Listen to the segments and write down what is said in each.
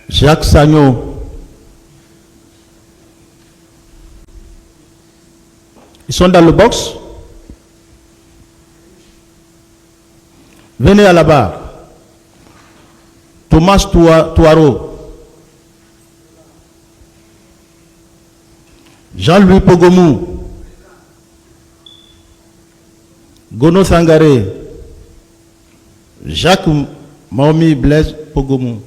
Jacques Sagno. Ils sont dans le box. Venez à la barre. Thomas Touaro. Jean-Louis Pogomou. Gono Sangaré. Jacques Maomi Blaise Pogomou.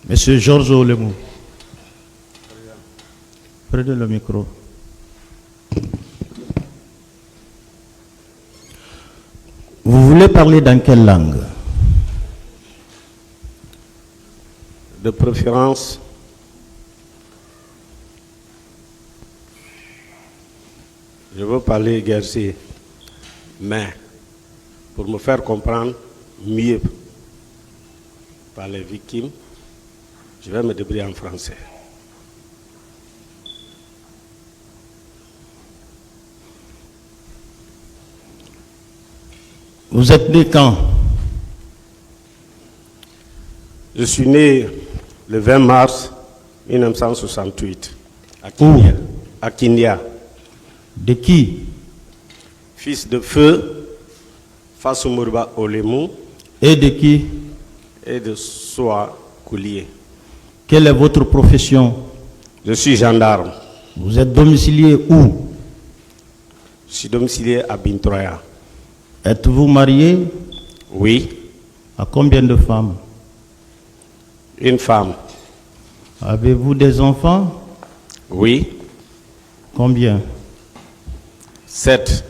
Monsieur Georges Olemou. Prenez le micro. Vous voulez parler dans quelle langue? De préférence, je veux parler guerrier, mais pour me faire comprendre mieux par les victimes, je vais me débrouiller en français. Vous êtes né quand? Je suis né le 20 mars 1968 à Kinia. À Kinia. De qui? Fils de feu, Fassou Moriba Olemou. Et de qui? Et de Soa Koulié. Quelle est votre profession? Je suis gendarme. Vous êtes domicilié où? Je suis domicilié à Bintroya. Êtes-vous marié? Oui. À combien de femmes? Une femme. Avez-vous des enfants? Oui. Combien? 7.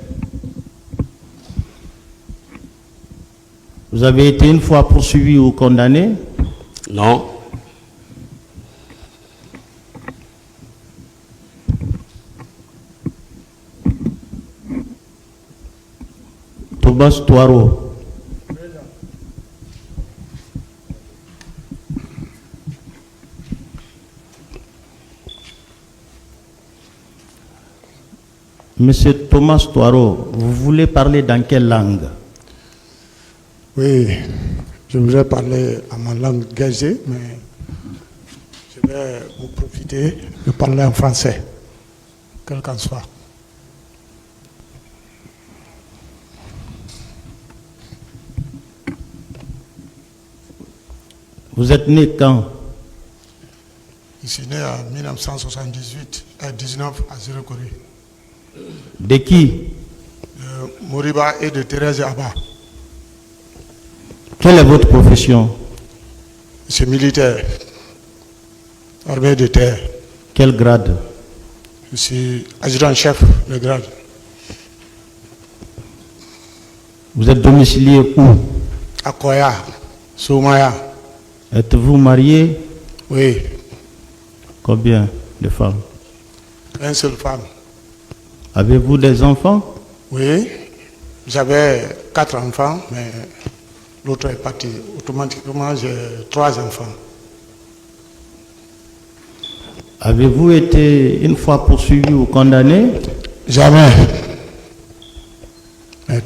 Vous avez été une fois poursuivi ou condamné? Non. Thomas Touaro. Monsieur Thomas Touaro, vous voulez parler dans quelle langue? Oui, je voudrais parler en ma langue gaisée, mais je vais vous profiter de parler en français, quel qu'en soit. Vous êtes né quand? Je suis né en 1978, à 19 à Zéro-Corée. De qui? De Moriba et de Thérèse Abba. Quelle est votre profession? Je suis militaire, armée de terre. Quel grade? Je suis adjudant-chef de grade. Vous êtes domicilié où? À Koya, Soumaya. Êtes-vous marié? Oui, Combien de femmes? une seule femme. Avez-vous des enfants? Oui, j'avais 4 enfants, mais l'autre est parti. Automatiquement, j'ai 3 enfants. Avez-vous été une fois poursuivi ou condamné? Jamais. Mais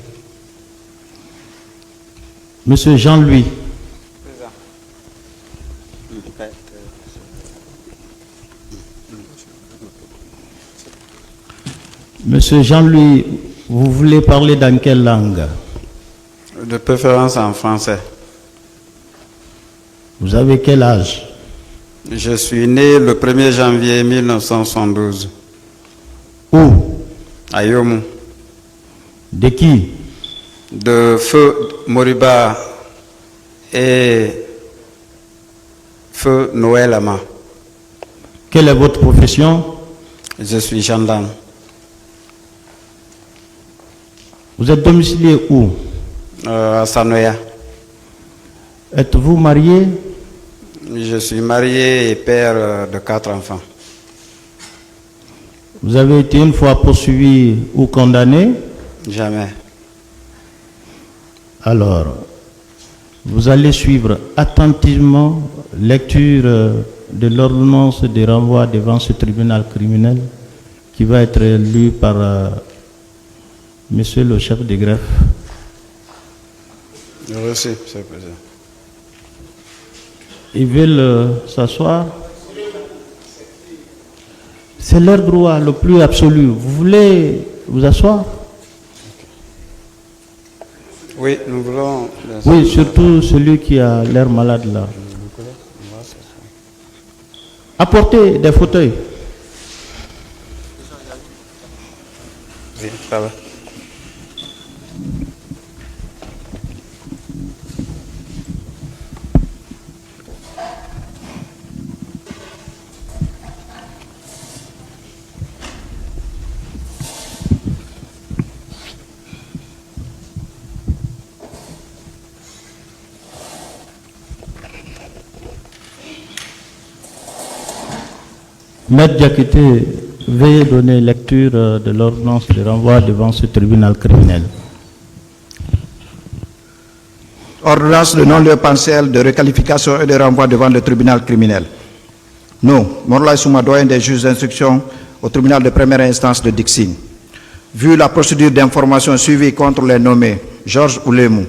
Monsieur Jean-Louis. Monsieur Jean-Louis, vous voulez parler dans quelle langue? De préférence en français. Vous avez quel âge? Je suis né le 1er janvier 1972. Où? À Yomou. De qui? De Feu Moriba et Feu Noël Ama. Quelle est votre profession? Je suis gendarme. Vous êtes domicilié où? À Sanoya. Êtes-vous marié? Je suis marié et père de 4 enfants. Vous avez été une fois poursuivi ou condamné? Jamais. Alors, vous allez suivre attentivement lecture de l'ordonnance de renvoi devant ce tribunal criminel qui va être lue par Monsieur le chef de greffe. Reçu, Monsieur le Président. Ils veulent s'asseoir. C'est leur droit le plus absolu. Vous voulez vous asseoir? Oui, nous voulons... Oui, surtout celui qui a l'air malade là. Apportez des fauteuils. Oui, ça va. Maître Diakité, veuillez donner lecture de l'ordonnance de renvoi devant ce tribunal criminel. Ordonnance de non-lieu partiel de requalification et de renvoi devant le tribunal criminel. Nous, Morlaye Souma, doyen des juges d'instruction au tribunal de première instance de Dixine. Vu la procédure d'information suivie contre les nommés Georges Oulemou,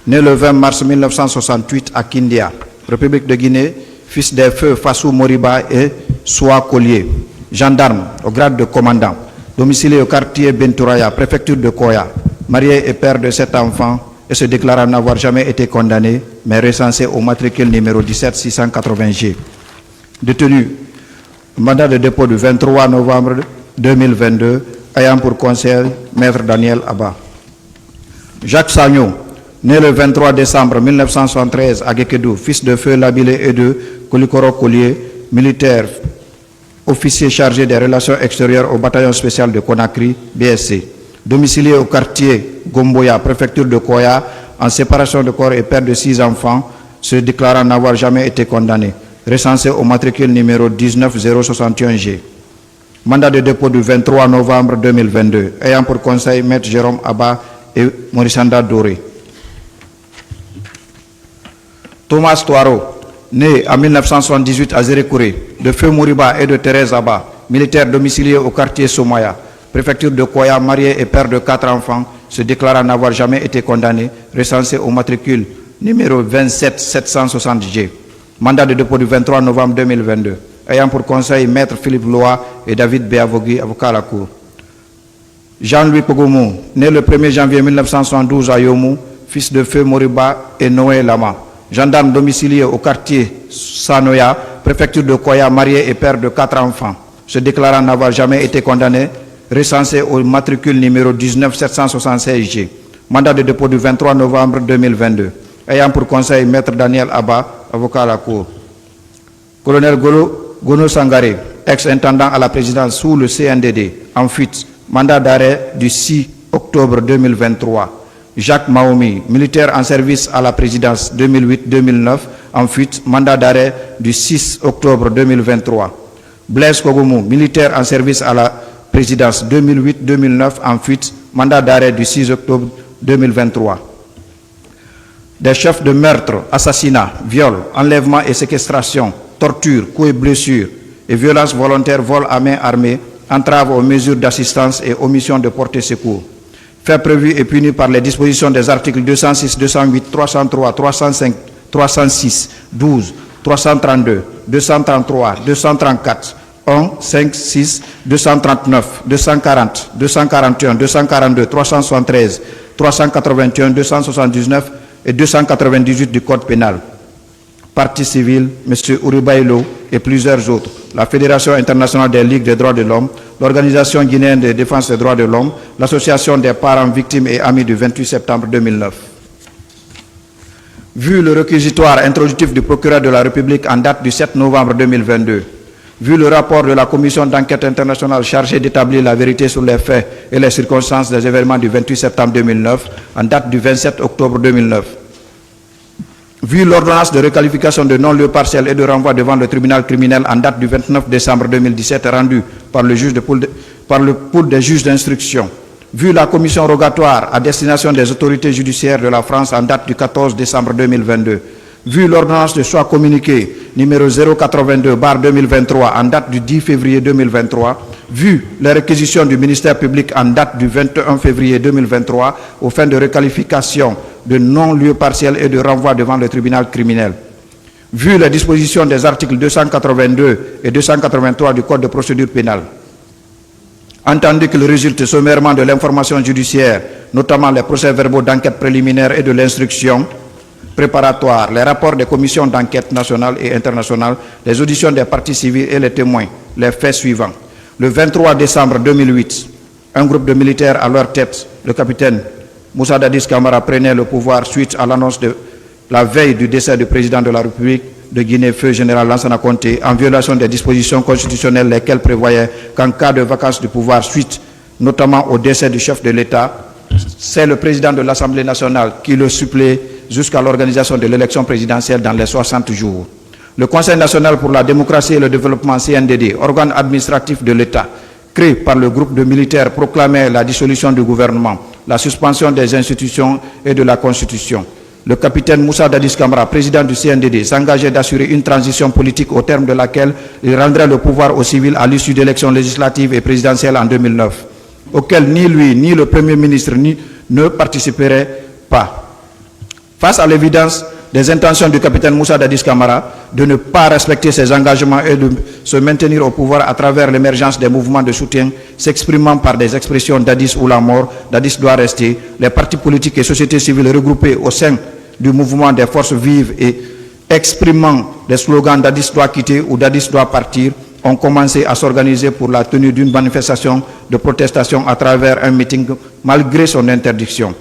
né le 20 mars 1968 à Kindia, République de Guinée, fils des feux Fassou Moriba et Soa Collier, gendarme au grade de commandant, domicilié au quartier Bentouraya, préfecture de Koya, marié et père de 7 enfants et se déclarant n'avoir jamais été condamné, mais recensé au matricule numéro 17680G. Détenu, mandat de dépôt du 23 novembre 2022, ayant pour conseil Maître Daniel Abba. Jacques Sagno, né le 23 décembre 1973 à Gekedou, fils de feu Labilé et de Kolikoro Collier, militaire, officier chargé des relations extérieures au bataillon spécial de Conakry, BSC, domicilié au quartier Gomboya, préfecture de Koya, en séparation de corps et père de 6 enfants, se déclarant n'avoir jamais été condamné, recensé au matricule numéro 19061G. Mandat de dépôt du 23 novembre 2022, ayant pour conseil Maître Jérôme Abba et Morissanda Doré. Thomas Touaro, né en 1978 à Zérékouré, de Feu Mouriba et de Thérèse Abba, militaire domicilié au quartier Somaya, préfecture de Koya, marié et père de 4 enfants, se déclarant n'avoir jamais été condamné, recensé au matricule numéro 27760G. Mandat de dépôt du 23 novembre 2022, ayant pour conseil Maître Philippe Loa et David Béavogui, avocat à la Cour. Jean-Louis Pogomou, né le 1er janvier 1972 à Yomou, fils de Feu Moriba et Noé Lama, gendarme domicilié au quartier Sanoya, préfecture de Koya, marié et père de 4 enfants, se déclarant n'avoir jamais été condamné, recensé au matricule numéro 19776G. Mandat de dépôt du 23 novembre 2022, ayant pour conseil Maître Daniel Abba, avocat à la Cour. Colonel Gono Sangaré, ex-intendant à la présidence sous le CNDD, en fuite, mandat d'arrêt du 6 octobre 2023. Jacques Maomi, militaire en service à la présidence 2008-2009, en fuite, mandat d'arrêt du 6 octobre 2023. Blaise Kogomou, militaire en service à la présidence 2008-2009, en fuite, mandat d'arrêt du 6 octobre 2023. Des chefs de meurtre, assassinat, viol, enlèvement et séquestration, torture, coups et blessures et violences volontaires, vol à main armée, entrave aux mesures d'assistance et omission de porter secours. Faits prévus et punis par les dispositions des articles 206, 208, 303, 305, 306, 12, 332, 233, 234, 1, 5, 6, 239, 240, 241, 242, 373, 381, 279 et 298 du Code pénal. Partie civile, M. Uribailo et plusieurs autres, la Fédération internationale des ligues des droits de l'homme, l'Organisation guinéenne de défense des droits de l'homme, l'Association des parents victimes et amis du 28 septembre 2009. Vu le réquisitoire introductif du procureur de la République en date du 7 novembre 2022, vu le rapport de la commission d'enquête internationale chargée d'établir la vérité sur les faits et les circonstances des événements du 28 septembre 2009 en date du 27 octobre 2009, Vu l'ordonnance de requalification de non-lieu partiel et de renvoi devant le tribunal criminel en date du 29 décembre 2017 rendue par le pool des juges d'instruction, vu la commission rogatoire à destination des autorités judiciaires de la France en date du 14 décembre 2022, vu l'ordonnance de choix communiqué numéro 082/2023 en date du 10 février 2023, vu les réquisitions du ministère public en date du 21 février 2023 aux fins de requalification de non-lieu partiel et de renvoi devant le tribunal criminel, vu les dispositions des articles 282 et 283 du Code de procédure pénale, entendu qu'il résulte sommairement de l'information judiciaire, notamment les procès-verbaux d'enquête préliminaire et de l'instruction préparatoire, les rapports des commissions d'enquête nationales et internationales, les auditions des parties civiles et les témoins, les faits suivants. Le 23 décembre 2008, un groupe de militaires à leur tête, le capitaine Moussa Dadis Camara, prenait le pouvoir suite à l'annonce de la veille du décès du président de la République de Guinée, feu général Lansana Conté, en violation des dispositions constitutionnelles lesquelles prévoyaient qu'en cas de vacance du pouvoir suite notamment au décès du chef de l'État, c'est le président de l'Assemblée nationale qui le supplée jusqu'à l'organisation de l'élection présidentielle dans les 60 jours. Le Conseil national pour la démocratie et le développement CNDD, organe administratif de l'État, créé par le groupe de militaires, proclamait la dissolution du gouvernement, la suspension des institutions et de la Constitution. Le capitaine Moussa Dadis Camara, président du CNDD, s'engageait d'assurer une transition politique au terme de laquelle il rendrait le pouvoir aux civils à l'issue d'élections législatives et présidentielles en 2009, auxquelles ni lui ni le Premier ministre ne participeraient pas. Face à l'évidence des intentions du capitaine Moussa Dadis Camara de ne pas respecter ses engagements et de se maintenir au pouvoir à travers l'émergence des mouvements de soutien s'exprimant par des expressions Dadis ou la mort, Dadis doit rester, les partis politiques et sociétés civiles regroupés au sein du mouvement des forces vives et exprimant des slogans Dadis doit quitter ou Dadis doit partir ont commencé à s'organiser pour la tenue d'une manifestation de protestation à travers un meeting malgré son interdiction.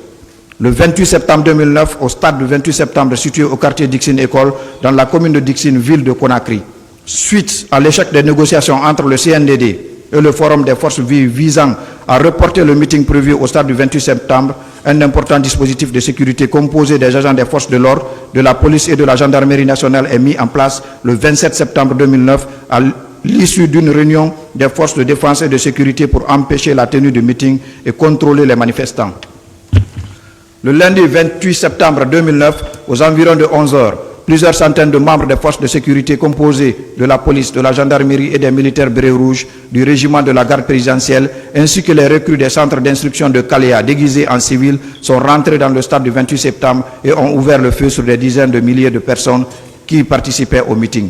Le 28 septembre 2009, au stade du 28 septembre situé au quartier Dixine École, dans la commune de Dixine, ville de Conakry, suite à l'échec des négociations entre le CNDD et le Forum des forces vives visant à reporter le meeting prévu au stade du 28 septembre, un important dispositif de sécurité composé des agents des forces de l'ordre, de la police et de la gendarmerie nationale est mis en place le 27 septembre 2009 à l'issue d'une réunion des forces de défense et de sécurité pour empêcher la tenue du meeting et contrôler les manifestants. Le lundi 28 septembre 2009, aux environs de 11 h, plusieurs centaines de membres des forces de sécurité composées de la police, de la gendarmerie et des militaires bérets rouges du régiment de la garde présidentielle, ainsi que les recrues des centres d'instruction de Kaléa déguisés en civils, sont rentrés dans le stade du 28 septembre et ont ouvert le feu sur des dizaines de milliers de personnes qui participaient au meeting.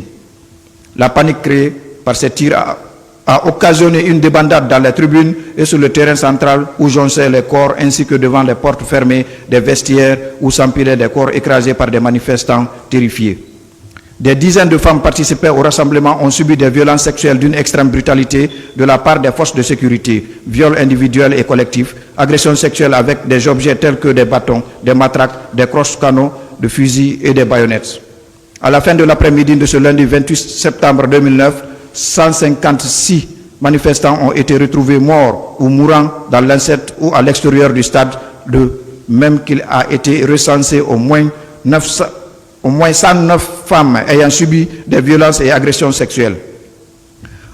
La panique créée par ces tirs a occasionné une débandade dans les tribunes et sur le terrain central où jonchaient les corps ainsi que devant les portes fermées des vestiaires où s'empilaient des corps écrasés par des manifestants terrifiés. Des dizaines de femmes participaient au rassemblement ont subi des violences sexuelles d'une extrême brutalité de la part des forces de sécurité, viols individuels et collectifs, agressions sexuelles avec des objets tels que des bâtons, des matraques, des crosse-canons, des fusils et des baïonnettes. À la fin de l'après-midi de ce lundi 28 septembre 2009, 156 manifestants ont été retrouvés morts ou mourants dans l'enceinte ou à l'extérieur du stade, de même qu'il a été recensé au moins 109 femmes ayant subi des violences et agressions sexuelles.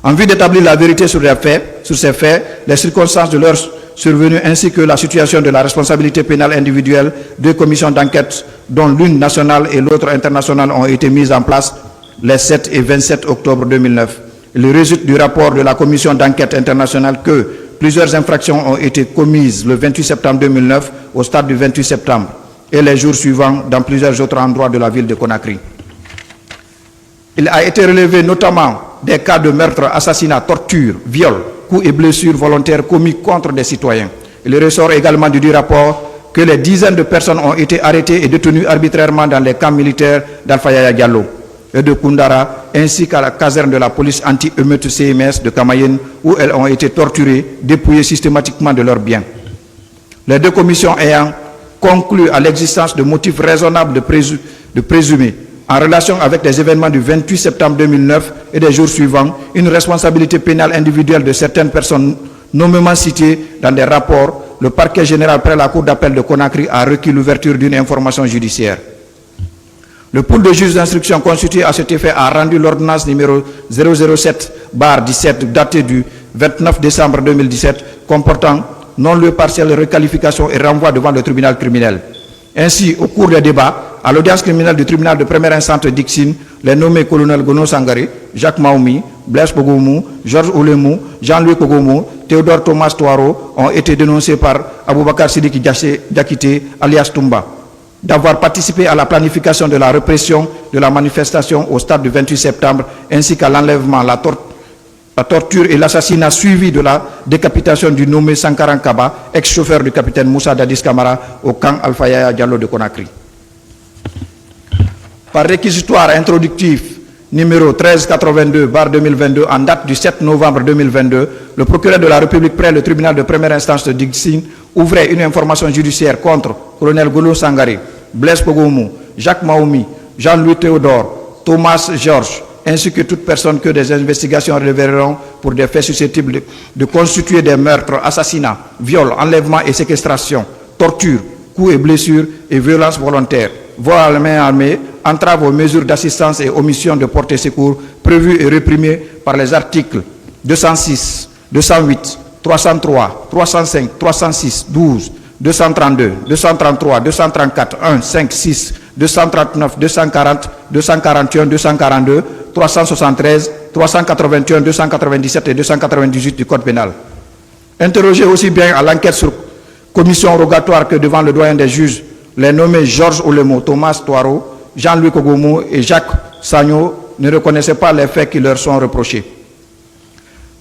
En vue d'établir la vérité sur ces faits, les circonstances de leur survenue ainsi que la situation de la responsabilité pénale individuelle, deux commissions d'enquête dont l'une nationale et l'autre internationale ont été mises en place les 7 et 27 octobre 2009. Il résulte du rapport de la commission d'enquête internationale que plusieurs infractions ont été commises le 28 septembre 2009 au stade du 28 septembre et les jours suivants dans plusieurs autres endroits de la ville de Conakry. Il a été relevé notamment des cas de meurtre, assassinat, torture, viol, coups et blessures volontaires commis contre des citoyens. Il ressort également du rapport que les dizaines de personnes ont été arrêtées et détenues arbitrairement dans les camps militaires d'Alpha Yaya Diallo et de Koundara, ainsi qu'à la caserne de la police anti-émeute CMS de Kamayenne, où elles ont été torturées, dépouillées systématiquement de leurs biens. Les deux commissions ayant conclu à l'existence de motifs raisonnables de présumer, en relation avec les événements du 28 septembre 2009 et des jours suivants, une responsabilité pénale individuelle de certaines personnes nommément citées dans des rapports, le parquet général près la cour d'appel de Conakry a requis l'ouverture d'une information judiciaire. Le pool de juges d'instruction constitué à cet effet a rendu l'ordonnance numéro 007/17 datée du 29 décembre 2017 comportant non-lieu partiel, requalification et renvoi devant le tribunal criminel. Ainsi, au cours des débats, à l'audience criminelle du tribunal de première instance de Dixine, les nommés colonel Gono Sangare, Jacques Maoumi, Blaise Kogomou, Georges Oulemou, Jean-Louis Kogomou, Théodore Thomas Touaro ont été dénoncés par Aboubakar Sidiki Diakité, alias Toumba, d'avoir participé à la planification de la répression de la manifestation au stade du 28 septembre, ainsi qu'à l'enlèvement, la torture et l'assassinat suivi de la décapitation du nommé Sankaran Kaba, ex-chauffeur du capitaine Moussa Dadis Camara au camp Alpha Yaya Diallo de Conakry. Par réquisitoire introductif numéro 1382/2022 en date du 7 novembre 2022, le procureur de la République près le tribunal de première instance de Dixine ouvrait une information judiciaire contre colonel Golo Sangare, Blaise Kogomou, Jacques Maoumi, Jean-Louis Théodore, Thomas Georges, ainsi que toute personne que des investigations révéleront pour des faits susceptibles de constituer des meurtres, assassinats, viols, enlèvements et séquestrations, tortures, coups et blessures et violences volontaires, vol à la main armée, entrave aux mesures d'assistance et omission de porter secours prévues et réprimées par les articles 206, 208, 303, 305, 306, 12, 232, 233, 234, 1, 5, 6, 239, 240, 241, 242, 373, 381, 297 et 298 du Code pénal. Interrogé aussi bien à l'enquête sur commission rogatoire que devant le doyen des juges, les nommés Georges Oulemou, Thomas Touaro, Jean-Louis Kogomou et Jacques Sagno ne reconnaissaient pas les faits qui leur sont reprochés.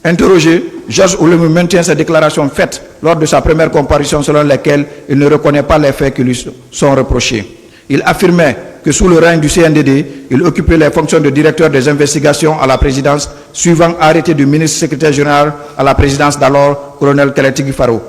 Interrogé, Georges Oulemou maintient ses déclarations faites lors de sa première comparution selon lesquelles il ne reconnaît pas les faits qui lui sont reprochés. Il affirmait que sous le règne du CNDD, il occupait les fonctions de directeur des investigations à la présidence, suivant arrêté du ministre secrétaire général à la présidence d'alors, colonel Keletigui Faro.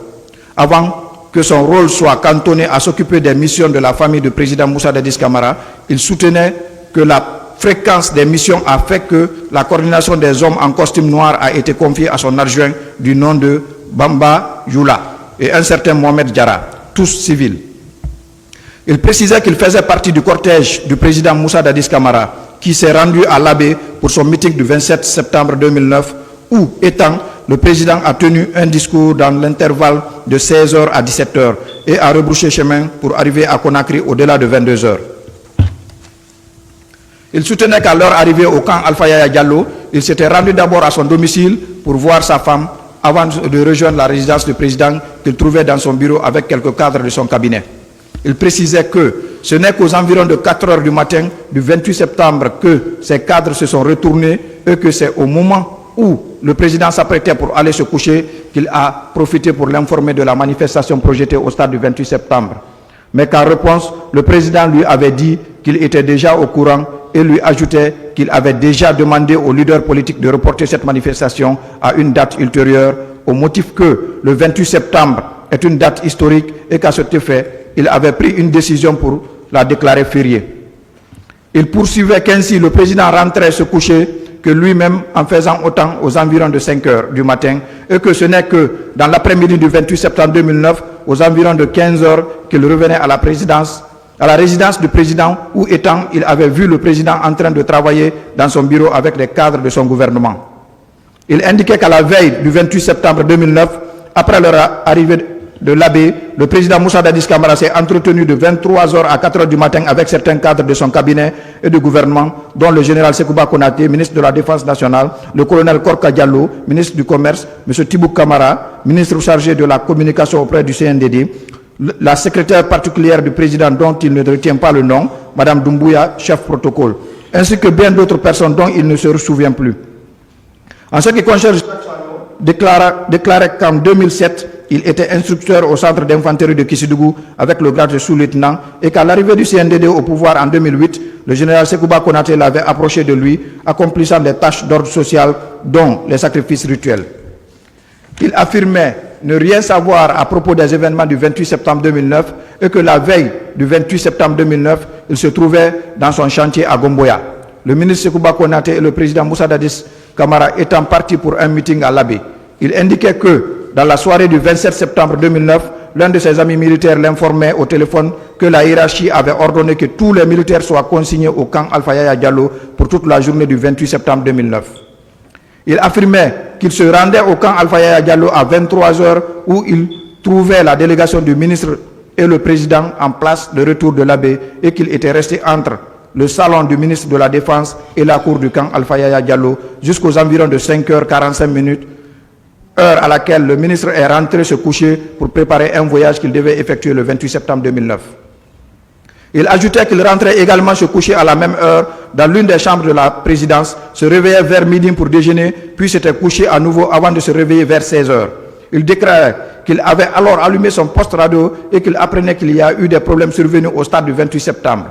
Avant que son rôle soit cantonné à s'occuper des missions de la famille du président Moussa Dadis Camara, il soutenait que la fréquence des missions a fait que la coordination des hommes en costume noir a été confiée à son adjoint du nom de Bamba Youla et un certain Mohamed Diarra, tous civils. Il précisait qu'il faisait partie du cortège du président Moussa Dadis Camara qui s'est rendu à l'Abbé pour son meeting du 27 septembre 2009 où, étant, le président a tenu un discours dans l'intervalle de 16h à 17h et a rebrouché chemin pour arriver à Conakry au-delà de 22h. Il soutenait qu'à leur arrivée au camp Alpha Yaya Diallo, il s'était rendu d'abord à son domicile pour voir sa femme avant de rejoindre la résidence du président qu'il trouvait dans son bureau avec quelques cadres de son cabinet. Il précisait que ce n'est qu'aux environs de 4 heures du matin du 28 septembre que ces cadres se sont retournés et que c'est au moment où le président s'apprêtait pour aller se coucher qu'il a profité pour l'informer de la manifestation projetée au stade du 28 septembre. Mais qu'en réponse, le président lui avait dit qu'il était déjà au courant et lui ajoutait qu'il avait déjà demandé aux leaders politiques de reporter cette manifestation à une date ultérieure au motif que le 28 septembre est une date historique et qu'à cet effet, il avait pris une décision pour la déclarer fériée. Il poursuivait qu'ainsi le président rentrait se coucher que lui-même en faisant autant aux environs de 5 heures du matin et que ce n'est que dans l'après-midi du 28 septembre 2009, aux environs de 15 heures, qu'il revenait à la résidence du président où étant, il avait vu le président en train de travailler dans son bureau avec les cadres de son gouvernement. Il indiquait qu'à la veille du 28 septembre 2009, après leur arrivée de l'Abbé, le président Moussa Dadis Camara s'est entretenu de 23h à 4h du matin avec certains cadres de son cabinet et du gouvernement, dont le général Sekouba Konaté, ministre de la Défense nationale, le colonel Korka Diallo, ministre du Commerce, M. Tibouk Kamara, ministre chargé de la communication auprès du CNDD, la secrétaire particulière du président dont il ne retient pas le nom, Mme Doumbouya, chef protocole, ainsi que bien d'autres personnes dont il ne se souvient plus. En ce qui concerne déclarait qu'en 2007, il était instructeur au centre d'infanterie de Kissidougou avec le grade de sous-lieutenant et qu'à l'arrivée du CNDD au pouvoir en 2008, le général Sekouba Konaté l'avait approché de lui, accomplissant des tâches d'ordre social, dont les sacrifices rituels. Il affirmait ne rien savoir à propos des événements du 28 septembre 2009 et que la veille du 28 septembre 2009, il se trouvait dans son chantier à Gomboya. Le ministre Sekouba Konaté et le président Moussa Dadis Camara étant partis pour un meeting à l'Abbé. Il indiquait que, dans la soirée du 27 septembre 2009, l'un de ses amis militaires l'informait au téléphone que la hiérarchie avait ordonné que tous les militaires soient consignés au camp Alpha Yaya Diallo pour toute la journée du 28 septembre 2009. Il affirmait qu'il se rendait au camp Alpha Yaya Diallo à 23 h où il trouvait la délégation du ministre et le président en place de retour de l'abbé et qu'il était resté entre le salon du ministre de la Défense et la cour du camp Alpha Yaya Diallo jusqu'aux environs de 5 h 45 minutes, heure à laquelle le ministre est rentré se coucher pour préparer un voyage qu'il devait effectuer le 28 septembre 2009. Il ajoutait qu'il rentrait également se coucher à la même heure dans l'une des chambres de la présidence, se réveillait vers midi pour déjeuner, puis s'était couché à nouveau avant de se réveiller vers 16 h. Il déclarait qu'il avait alors allumé son poste radio et qu'il apprenait qu'il y a eu des problèmes survenus au stade du 28 septembre.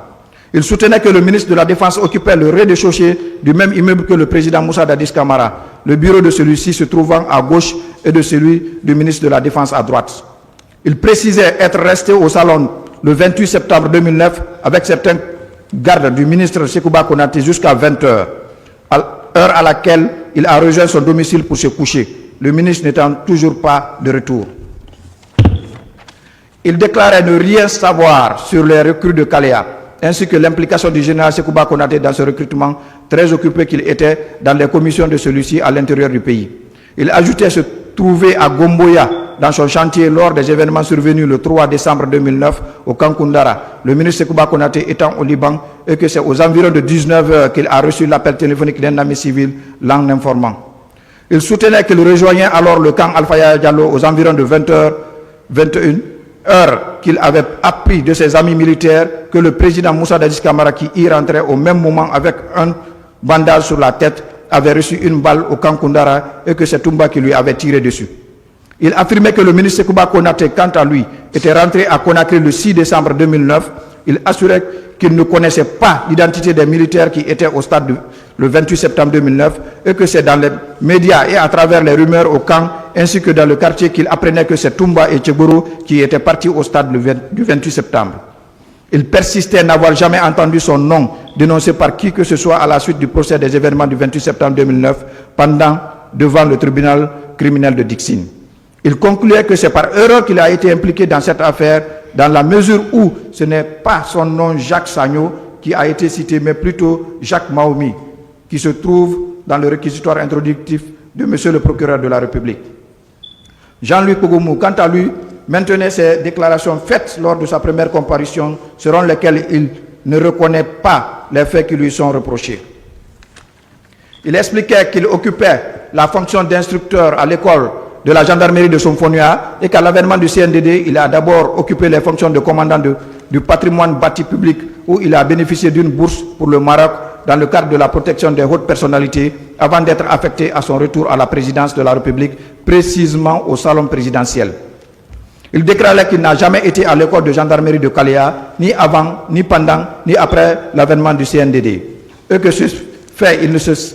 Il soutenait que le ministre de la Défense occupait le rez-de-chaussée du même immeuble que le président Moussa Dadis Camara, le bureau de celui-ci se trouvant à gauche et de celui du ministre de la Défense à droite. Il précisait être resté au salon le 28 septembre 2009 avec certains gardes du ministre Sekouba Konaté jusqu'à 20 h, heure à laquelle il a rejoint son domicile pour se coucher, le ministre n'étant toujours pas de retour. Il déclarait ne rien savoir sur les recrues de Kalea, ainsi que l'implication du général Sekouba Konaté dans ce recrutement, très occupé qu'il était dans les commissions de celui-ci à l'intérieur du pays. Il ajoutait se trouver à Gomboya, dans son chantier, lors des événements survenus le 3 décembre 2009 au Kankundara, le ministre Sekouba Konaté étant au Liban, et que c'est aux environs de 19 h qu'il a reçu l'appel téléphonique d'un ami civil l'en informant. Il soutenait qu'il rejoignait alors le camp Alpha Yaya Diallo aux environs de 20 h 21, heure qu'il avait appris de ses amis militaires que le président Moussa Dadis Camara, qui y rentrait au même moment avec un bandage sur la tête, avait reçu une balle au camp Kundara et que c'est Toumba qui lui avait tiré dessus. Il affirmait que le ministre Sekouba Konaté, quant à lui, était rentré à Conakry le 6 décembre 2009. Il assurait qu'il ne connaissait pas l'identité des militaires qui étaient au stade le 28 septembre 2009 et que c'est dans les médias et à travers les rumeurs au camp ainsi que dans le quartier qu'il apprenait que c'est Toumba et Tchegoro qui étaient partis au stade du 28 septembre. Il persistait n'avoir jamais entendu son nom dénoncé par qui que ce soit à la suite du procès des événements du 28 septembre 2009 devant le tribunal criminel de Dixine. Il concluait que c'est par erreur qu'il a été impliqué dans cette affaire, dans la mesure où ce n'est pas son nom Jacques Sagno qui a été cité, mais plutôt Jacques Maoumi, qui se trouve dans le réquisitoire introductif de Monsieur le procureur de la République. Jean-Louis Pogomou, quant à lui, maintenait ses déclarations faites lors de sa première comparution, selon lesquelles il ne reconnaît pas les faits qui lui sont reprochés. Il expliquait qu'il occupait la fonction d'instructeur à l'école de la gendarmerie de Somfonia et qu'à l'avènement du CNDD, il a d'abord occupé les fonctions de commandant du patrimoine bâti public où il a bénéficié d'une bourse pour le Maroc dans le cadre de la protection des hautes personnalités avant d'être affecté à son retour à la présidence de la République, précisément au salon présidentiel. Il déclarait qu'il n'a jamais été à l'école de gendarmerie de Kalea, ni avant, ni pendant, ni après l'avènement du CNDD. Et que ce fait,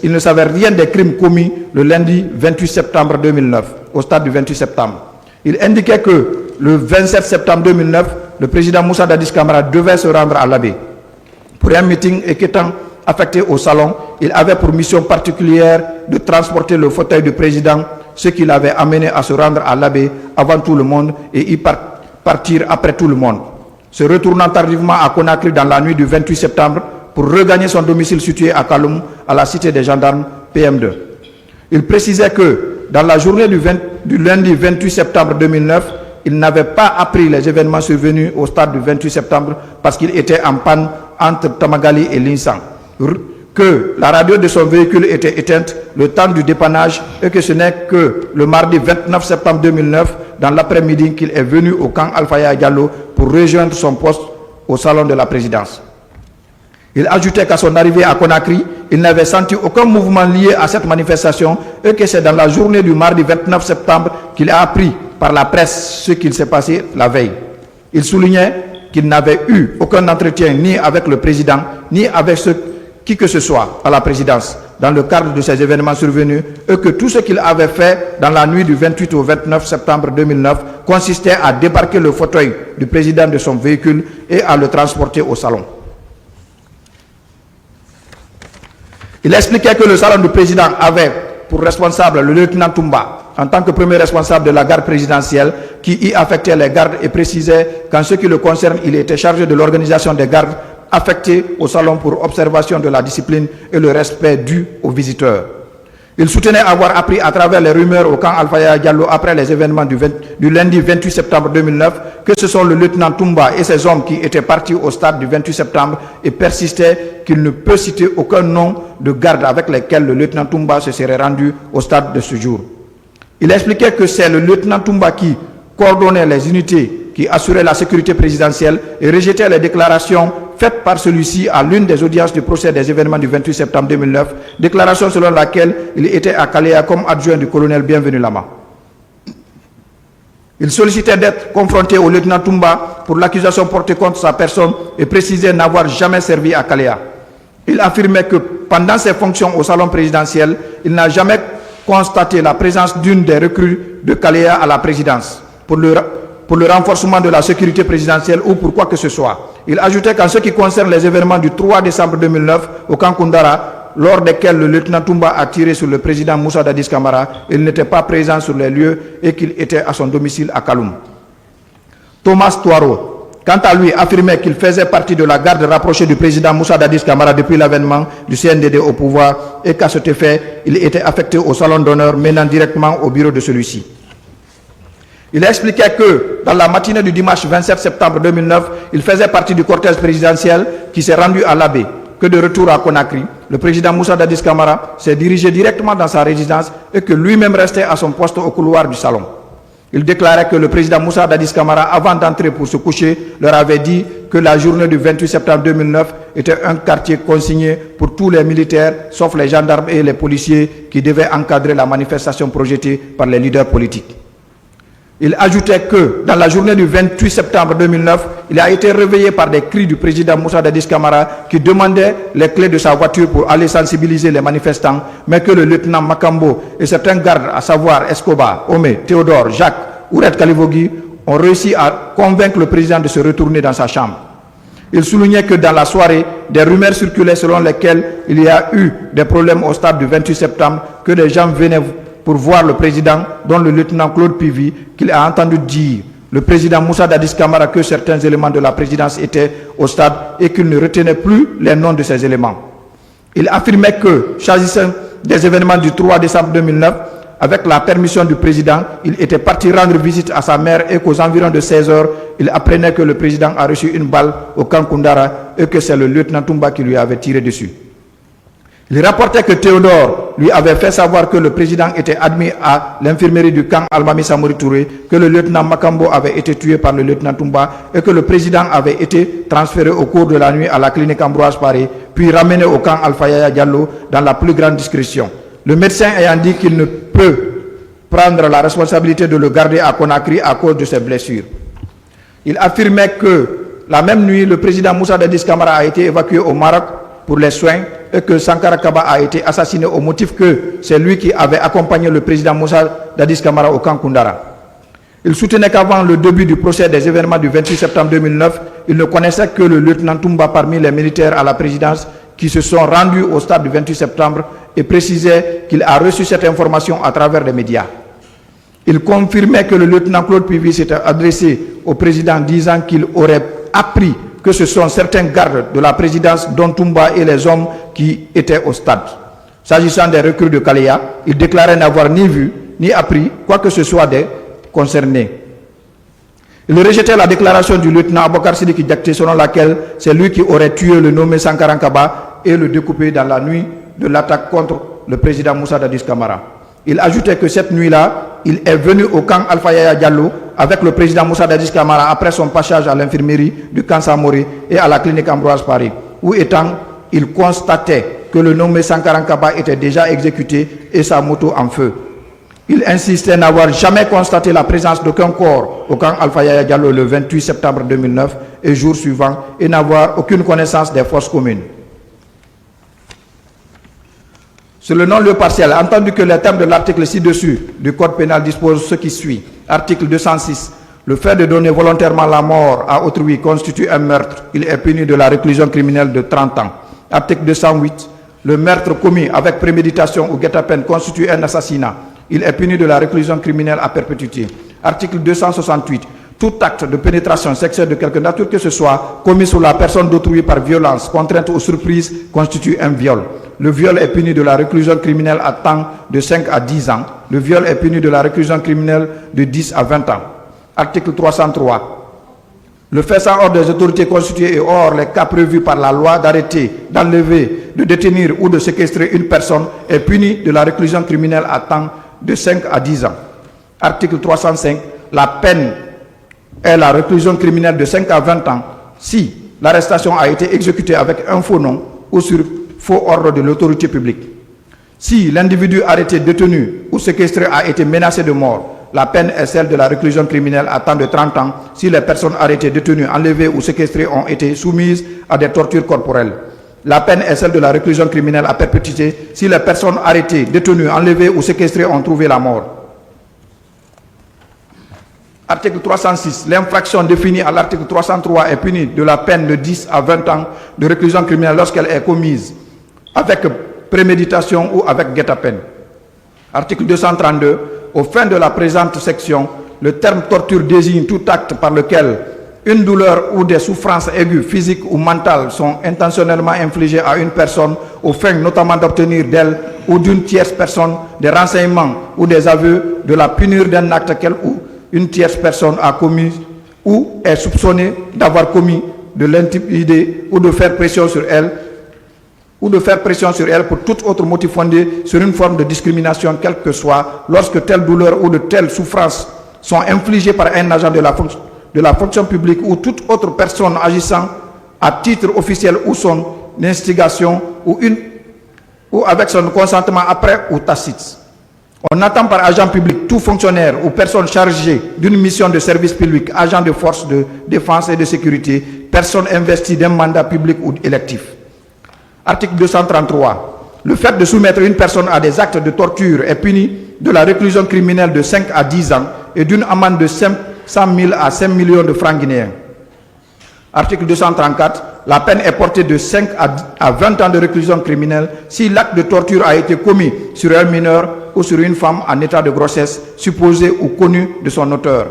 il ne savait rien des crimes commis le lundi 28 septembre 2009, au stade du 28 septembre. Il indiquait que le 27 septembre 2009, le président Moussa Dadis Camara devait se rendre à l'Abbé pour un meeting et qu'étant affecté au salon, il avait pour mission particulière de transporter le fauteuil du président, ce qui l'avait amené à se rendre à l'Abbé avant tout le monde et y partir après tout le monde. Se retournant tardivement à Conakry dans la nuit du 28 septembre pour regagner son domicile situé à Kaloum, à la cité des gendarmes PM2. Il précisait que dans la journée du lundi 28 septembre 2009, il n'avait pas appris les événements survenus au stade du 28 septembre parce qu'il était en panne entre Tamagali et Linsan, que la radio de son véhicule était éteinte le temps du dépannage et que ce n'est que le mardi 29 septembre 2009, dans l'après-midi, qu'il est venu au camp Alpha Yaya Diallo pour rejoindre son poste au salon de la présidence. Il ajoutait qu'à son arrivée à Conakry, il n'avait senti aucun mouvement lié à cette manifestation et que c'est dans la journée du mardi 29 septembre qu'il a appris par la presse ce qu'il s'est passé la veille. Il soulignait qu'il n'avait eu aucun entretien ni avec le président, ni avec qui que ce soit à la présidence dans le cadre de ces événements survenus et que tout ce qu'il avait fait dans la nuit du 28 au 29 septembre 2009 consistait à débarquer le fauteuil du président de son véhicule et à le transporter au salon. Il expliquait que le salon du président avait pour responsable le lieutenant Toumba en tant que premier responsable de la garde présidentielle qui y affectait les gardes et précisait qu'en ce qui le concerne, il était chargé de l'organisation des gardes affectés au salon pour observation de la discipline et le respect dû aux visiteurs. Il soutenait avoir appris à travers les rumeurs au camp Alpha Yaya Diallo après les événements du lundi 28 septembre 2009 que ce sont le lieutenant Toumba et ses hommes qui étaient partis au stade du 28 septembre et persistait qu'il ne peut citer aucun nom de garde avec lesquels le lieutenant Toumba se serait rendu au stade de ce jour. Il expliquait que c'est le lieutenant Toumba qui coordonnait les unités qui assuraient la sécurité présidentielle et rejetait les déclarations faites par celui-ci à l'une des audiences du procès des événements du 28 septembre 2009, déclaration selon laquelle il était à Kalea comme adjoint du colonel Bienvenu Lama. Il sollicitait d'être confronté au lieutenant Toumba pour l'accusation portée contre sa personne et précisait n'avoir jamais servi à Kalea. Il affirmait que pendant ses fonctions au salon présidentiel, il n'a jamais constaté la présence d'une des recrues de Kalea à la présidence pour le renforcement de la sécurité présidentielle ou pour quoi que ce soit. Il ajoutait qu'en ce qui concerne les événements du 3 décembre 2009 au camp Koundara, lors desquels le lieutenant Toumba a tiré sur le président Moussa Dadis Camara, il n'était pas présent sur les lieux et qu'il était à son domicile à Kaloum. Thomas Touaro, quant à lui, affirmait qu'il faisait partie de la garde rapprochée du président Moussa Dadis Camara depuis l'avènement du CNDD au pouvoir et qu'à cet effet, il était affecté au salon d'honneur menant directement au bureau de celui-ci. Il expliquait que, dans la matinée du dimanche 27 septembre 2009, il faisait partie du cortège présidentiel qui s'est rendu à l'Abbé, que de retour à Conakry, le président Moussa Dadis Camara s'est dirigé directement dans sa résidence et que lui-même restait à son poste au couloir du salon. Il déclarait que le président Moussa Dadis Camara, avant d'entrer pour se coucher, leur avait dit que la journée du 28 septembre 2009 était un quartier consigné pour tous les militaires, sauf les gendarmes et les policiers qui devaient encadrer la manifestation projetée par les leaders politiques. Il ajoutait que, dans la journée du 28 septembre 2009, il a été réveillé par des cris du président Moussa Dadis Camara qui demandait les clés de sa voiture pour aller sensibiliser les manifestants, mais que le lieutenant Makambo et certains gardes, à savoir Escobar, Omé, Théodore, Jacques, Ouret Kalivogui, ont réussi à convaincre le président de se retourner dans sa chambre. Il soulignait que dans la soirée, des rumeurs circulaient selon lesquelles il y a eu des problèmes au stade du 28 septembre, que des gens venaient pour voir le président, dont le lieutenant Claude Pivi, qu'il a entendu dire, le président Moussa Dadis Camara, que certains éléments de la présidence étaient au stade et qu'il ne retenait plus les noms de ces éléments. Il affirmait que, s'agissant des événements du 3 décembre 2009, avec la permission du président, il était parti rendre visite à sa mère et qu'aux environs de 16 heures, il apprenait que le président a reçu une balle au camp Koundara et que c'est le lieutenant Toumba qui lui avait tiré dessus. Il rapportait que Théodore lui avait fait savoir que le président était admis à l'infirmerie du camp Almami Samori Touré, que le lieutenant Makambo avait été tué par le lieutenant Toumba et que le président avait été transféré au cours de la nuit à la clinique Ambroise Paré, puis ramené au camp Alpha Yaya Diallo dans la plus grande discrétion. Le médecin ayant dit qu'il ne peut prendre la responsabilité de le garder à Conakry à cause de ses blessures. Il affirmait que la même nuit, le président Moussa Dadis Camara a été évacué au Maroc pour les soins et que Sankara Kaba a été assassiné au motif que c'est lui qui avait accompagné le président Moussa Dadis Camara au camp Koundara. Il soutenait qu'avant le début du procès des événements du 28 septembre 2009, il ne connaissait que le lieutenant Toumba parmi les militaires à la présidence qui se sont rendus au stade du 28 septembre et précisait qu'il a reçu cette information à travers les médias. Il confirmait que le lieutenant Claude Pivi s'était adressé au président disant qu'il aurait appris que ce sont certains gardes de la présidence dont Toumba et les hommes qui étaient au stade. S'agissant des recrues de Kalea, il déclarait n'avoir ni vu ni appris quoi que ce soit des concernés. Il rejetait la déclaration du lieutenant Abokar Sidiki Diakité selon laquelle c'est lui qui aurait tué le nommé Sankara Kaba et le découpé dans la nuit de l'attaque contre le président Moussa Dadis Camara. Il ajoutait que cette nuit-là, il est venu au camp Alpha Yaya Diallo avec le président Moussa Dadis Camara après son passage à l'infirmerie du camp Samori et à la clinique Ambroise Paré, où étant, il constatait que le nommé Sankara Kaba était déjà exécuté et sa moto en feu. Il insistait n'avoir jamais constaté la présence d'aucun corps au camp Alpha Yaya Diallo le 28 septembre 2009 et jour suivant et n'avoir aucune connaissance des forces communes. Sur le non-lieu partiel, entendu que les termes de l'article ci-dessus du Code pénal disposent ce qui suit. Article 206. Le fait de donner volontairement la mort à autrui constitue un meurtre. Il est puni de la réclusion criminelle de 30 ans. Article 208. Le meurtre commis avec préméditation ou guet-apens constitue un assassinat. il est puni de la réclusion criminelle à perpétuité. Article 268. Tout acte de pénétration sexuelle de quelque nature que ce soit commis sur la personne d'autrui par violence, contrainte ou surprise constitue un viol. Le viol est puni de la réclusion criminelle à temps de 5 à 10 ans. Le viol est puni de la réclusion criminelle de 10 à 20 ans. Article 303. Le fait sans ordre des autorités constituées et hors les cas prévus par la loi d'arrêter, d'enlever, de détenir ou de séquestrer une personne est puni de la réclusion criminelle à temps de 5 à 10 ans. Article 305. La peine est la réclusion criminelle de 5 à 20 ans si l'arrestation a été exécutée avec un faux nom ou sur faux ordre de l'autorité publique. Si l'individu arrêté, détenu ou séquestré a été menacé de mort, la peine est celle de la réclusion criminelle à temps de 30 ans si les personnes arrêtées, détenues, enlevées ou séquestrées ont été soumises à des tortures corporelles. La peine est celle de la réclusion criminelle à perpétuité si les personnes arrêtées, détenues, enlevées ou séquestrées ont trouvé la mort. Article 306. L'infraction définie à l'article 303 est punie de la peine de 10 à 20 ans de réclusion criminelle lorsqu'elle est commise avec préméditation ou avec guet-apens. Article 232. Aux fins de la présente section, le terme torture désigne tout acte par lequel une douleur ou des souffrances aiguës, physiques ou mentales sont intentionnellement infligées à une personne aux fins notamment d'obtenir d'elle ou d'une tierce personne des renseignements ou des aveux, de la punir d'un acte qu'elle ou une tierce personne a commis ou est soupçonnée d'avoir commis, de l'intimider ou de faire pression sur elle, pour tout autre motif fondé sur une forme de discrimination quelle que soit, lorsque telle douleur ou de telles souffrances sont infligées par un agent de la fonction publique ou toute autre personne agissant à titre officiel ou son instigation ou avec son consentement après ou tacite. On attend par agent public tout fonctionnaire ou personne chargée d'une mission de service public, agent de force de défense et de sécurité, personne investie d'un mandat public ou électif. Article 233. Le fait de soumettre une personne à des actes de torture est puni de la réclusion criminelle de 5 à 10 ans et d'une amende de 100 000 à 5 millions de francs guinéens. Article 234. La peine est portée de 5 à 20 ans de réclusion criminelle si l'acte de torture a été commis sur un mineur ou sur une femme en état de grossesse supposée ou connue de son auteur.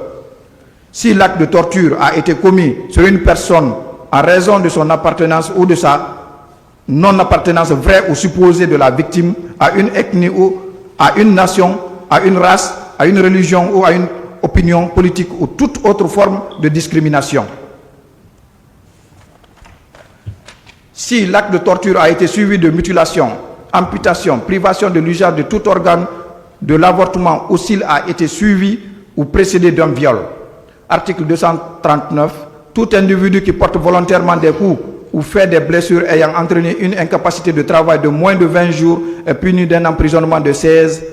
Si l'acte de torture a été commis sur une personne en raison de son appartenance ou de sa non-appartenance vraie ou supposée de la victime à une ethnie ou à une nation, à une race, à une religion ou à une opinion politique ou toute autre forme de discrimination. Si l'acte de torture a été suivi de mutilation, amputation, privation de l'usage de tout organe, de l'avortement ou s'il a été suivi ou précédé d'un viol. Article 239. Tout individu qui porte volontairement des coups ou fait des blessures ayant entraîné une incapacité de travail de moins de 20 jours est puni d'un emprisonnement de 16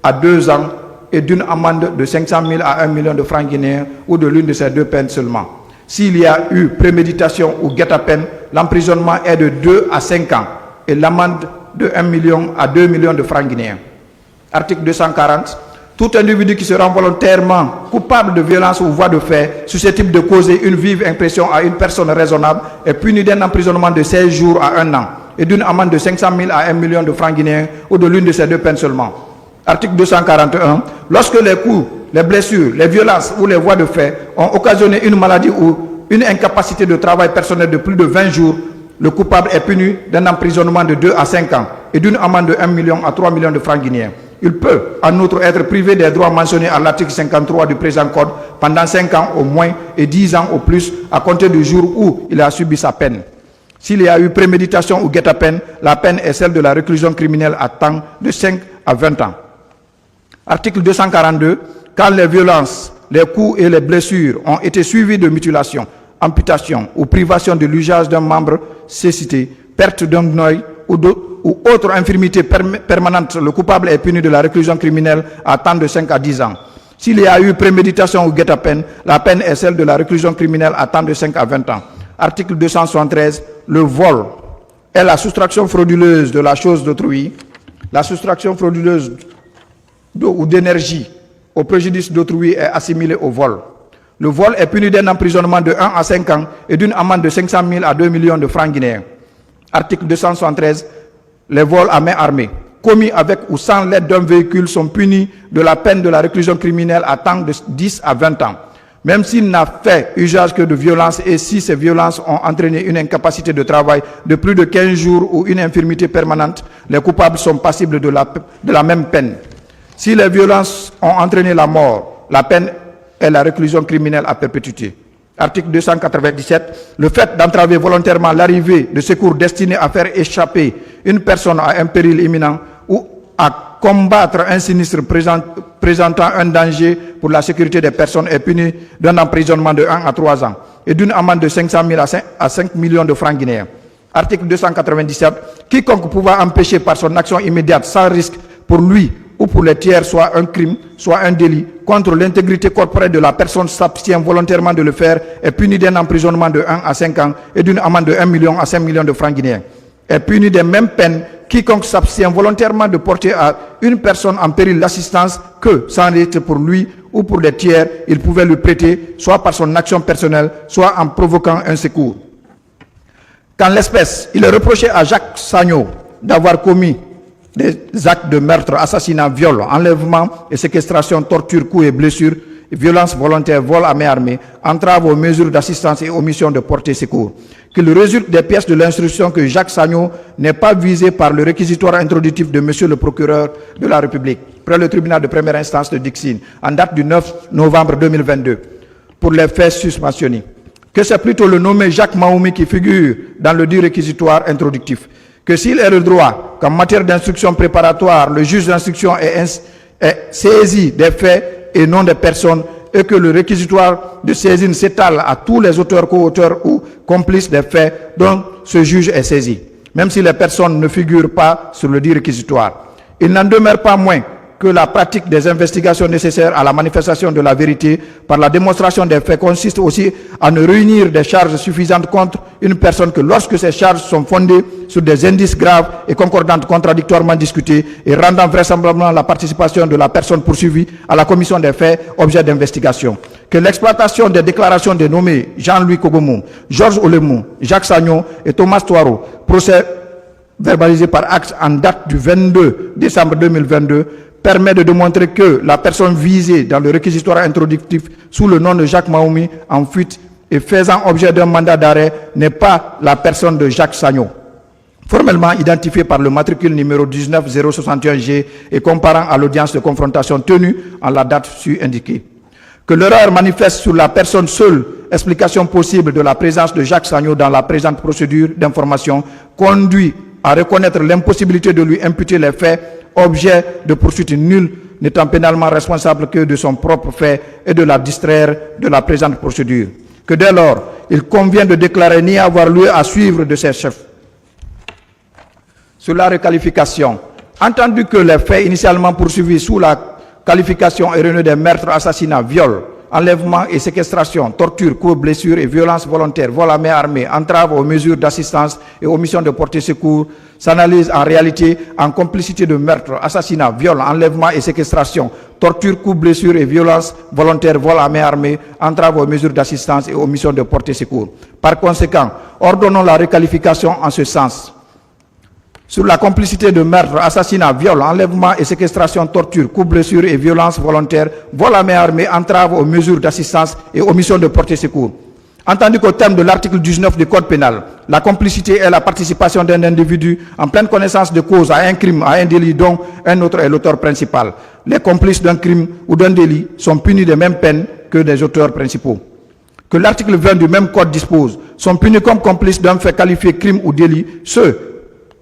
à 2 ans et d'une amende de 500 000 à 1 million de francs guinéens ou de l'une de ces deux peines seulement. S'il y a eu préméditation ou guet-apens, l'emprisonnement est de 2 à 5 ans et l'amende de 1 million à 2 millions de francs guinéens. Article 240. Tout individu qui se rend volontairement coupable de violence ou voie de fait susceptible de causer une vive impression à une personne raisonnable est puni d'un emprisonnement de 16 jours à 1 an et d'une amende de 500 000 à 1 million de francs guinéens ou de l'une de ces deux peines seulement. Article 241. Lorsque les coups, les blessures, les violences ou les voies de fait ont occasionné une maladie ou une incapacité de travail personnel de plus de 20 jours, le coupable est puni d'un emprisonnement de 2 à 5 ans et d'une amende de 1 million à 3 millions de francs guinéens. Il peut, en outre, être privé des droits mentionnés à l'article 53 du présent code pendant 5 ans au moins et 10 ans au plus à compter du jour où il a subi sa peine. S'il y a eu préméditation ou guet-apens, la peine est celle de la réclusion criminelle à temps de 5 à 20 ans. Article 242. Quand les violences, les coups et les blessures ont été suivis de mutilation, amputation ou privation de l'usage d'un membre cécité, perte d'un œil ou autre infirmité permanente, le coupable est puni de la réclusion criminelle à temps de 5 à 10 ans. S'il y a eu préméditation ou guet-apens, la peine est celle de la réclusion criminelle à temps de 5 à 20 ans. Article 273. Le vol est la soustraction frauduleuse de la chose d'autrui, la soustraction frauduleuse d'eau ou d'énergie au préjudice d'autrui est assimilée au vol. Le vol est puni d'un emprisonnement de 1 à 5 ans et d'une amende de 500 000 à 2 millions de francs guinéens. Article 273. Les vols à main armée. commis avec ou sans l'aide d'un véhicule sont punis de la peine de la réclusion criminelle à temps de 10 à 20 ans. Même s'il n'a fait usage que de violence et si ces violences ont entraîné une incapacité de travail de plus de 15 jours ou une infirmité permanente, les coupables sont passibles de la même peine. Si les violences ont entraîné la mort, la peine est la réclusion criminelle à perpétuité. Article 297. Le fait d'entraver volontairement l'arrivée de secours destinés à faire échapper une personne à un péril imminent ou à combattre un sinistre présentant un danger pour la sécurité des personnes est puni d'un emprisonnement de 1 à 3 ans et d'une amende de 500 000 à 5 millions de francs guinéens. Article 297. Quiconque pouvant empêcher par son action immédiate sans risque pour lui ou pour les tiers soit un crime, soit un délit contre l'intégrité corporelle de la personne s'abstient volontairement de le faire est puni d'un emprisonnement de 1 à 5 ans et d'une amende de 1 million à 5 millions de francs guinéens. Est puni des mêmes peines quiconque s'abstient volontairement de porter à une personne en péril l'assistance que, sans risque pour lui ou pour les tiers, il pouvait lui prêter, soit par son action personnelle, soit en provoquant un secours. Qu'en l'espèce, il est reproché à Jacques Sagno d'avoir commis des actes de meurtre, assassinat, viol, enlèvement et séquestration, torture, coups et blessures, violence volontaire, vol à main armée, entrave aux mesures d'assistance et omission de porter secours. Qu'il résulte des pièces de l'instruction que Jacques Sagno n'est pas visé par le réquisitoire introductif de Monsieur le procureur de la République, près le tribunal de première instance de Dixine, en date du 9 novembre 2022, pour les faits susmentionnés. Que c'est plutôt le nommé Jacques Mahoumi qui figure dans le dit réquisitoire introductif. Que s'il est le droit qu'en matière d'instruction préparatoire, le juge d'instruction est saisi des faits et non des personnes, et que le réquisitoire de saisine s'étale à tous les auteurs, co-auteurs ou complices des faits dont ce juge est saisi, même si les personnes ne figurent pas sur le dit réquisitoire. Il n'en demeure pas moins que la pratique des investigations nécessaires à la manifestation de la vérité par la démonstration des faits consiste aussi à ne réunir des charges suffisantes contre une personne que lorsque ces charges sont fondées sur des indices graves et concordantes contradictoirement discutés et rendant vraisemblablement la participation de la personne poursuivie à la commission des faits objet d'investigation. Que l'exploitation des déclarations des nommés Jean-Louis Kogomou, Georges Olemou, Jacques Sagno et Thomas Touaro, procès verbalisé par acte en date du 22 décembre 2022, permet de démontrer que la personne visée dans le réquisitoire introductif sous le nom de Jacques Mahoumi en fuite et faisant objet d'un mandat d'arrêt n'est pas la personne de Jacques Sagno, formellement identifié par le matricule numéro 19061G et comparant à l'audience de confrontation tenue en la date ci-indiquée. Que l'erreur manifeste sur la personne seule explication possible de la présence de Jacques Sagno dans la présente procédure d'information conduit à reconnaître l'impossibilité de lui imputer les faits objet de poursuite, nul n'étant pénalement responsable que de son propre fait et de la distraire de la présente procédure. Que dès lors, il convient de déclarer n'y avoir lieu à suivre de ses chefs. Sur la requalification, entendu que les faits initialement poursuivis sous la qualification erronée des meurtres, assassinats, viols, enlèvement et séquestration, torture, coups, blessures et violences volontaires, vol à main armée, entrave aux mesures d'assistance et omission de porter secours, s'analyse en réalité en complicité de meurtre, assassinat, viol, enlèvement et séquestration, torture, coups, blessures et violences volontaires, vol à main armée, entrave aux mesures d'assistance et omission de porter secours. Par conséquent, ordonnons la requalification en ce sens. Sur la complicité de meurtre, assassinat, viol, enlèvement et séquestration, torture, coups, blessures et violences volontaires, vol à main armée, entrave aux mesures d'assistance et omission de porter secours. Entendu qu'au terme de l'article 19 du Code pénal, la complicité est la participation d'un individu en pleine connaissance de cause à un crime, à un délit dont un autre est l'auteur principal. Les complices d'un crime ou d'un délit sont punis de même peine que des auteurs principaux. Que l'article 20 du même Code dispose, sont punis comme complices d'un fait qualifié crime ou délit ceux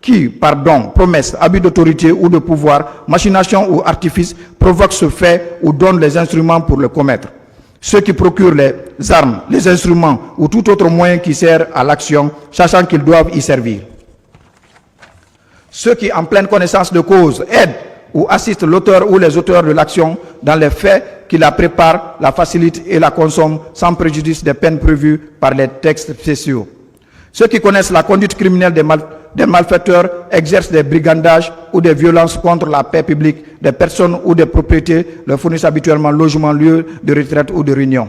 qui, par don, promesse, abus d'autorité ou de pouvoir, machination ou artifice, provoquent ce fait ou donnent les instruments pour le commettre. Ceux qui procurent les armes, les instruments ou tout autre moyen qui sert à l'action, sachant qu'ils doivent y servir. Ceux qui, en pleine connaissance de cause, aident ou assistent l'auteur ou les auteurs de l'action dans les faits qui la préparent, la facilitent et la consomment sans préjudice des peines prévues par les textes spéciaux. Ceux qui connaissent la conduite criminelle des malfaiteurs exercent des brigandages ou des violences contre la paix publique des personnes ou des propriétés, leur fournissent habituellement logement, lieu de retraite ou de réunion.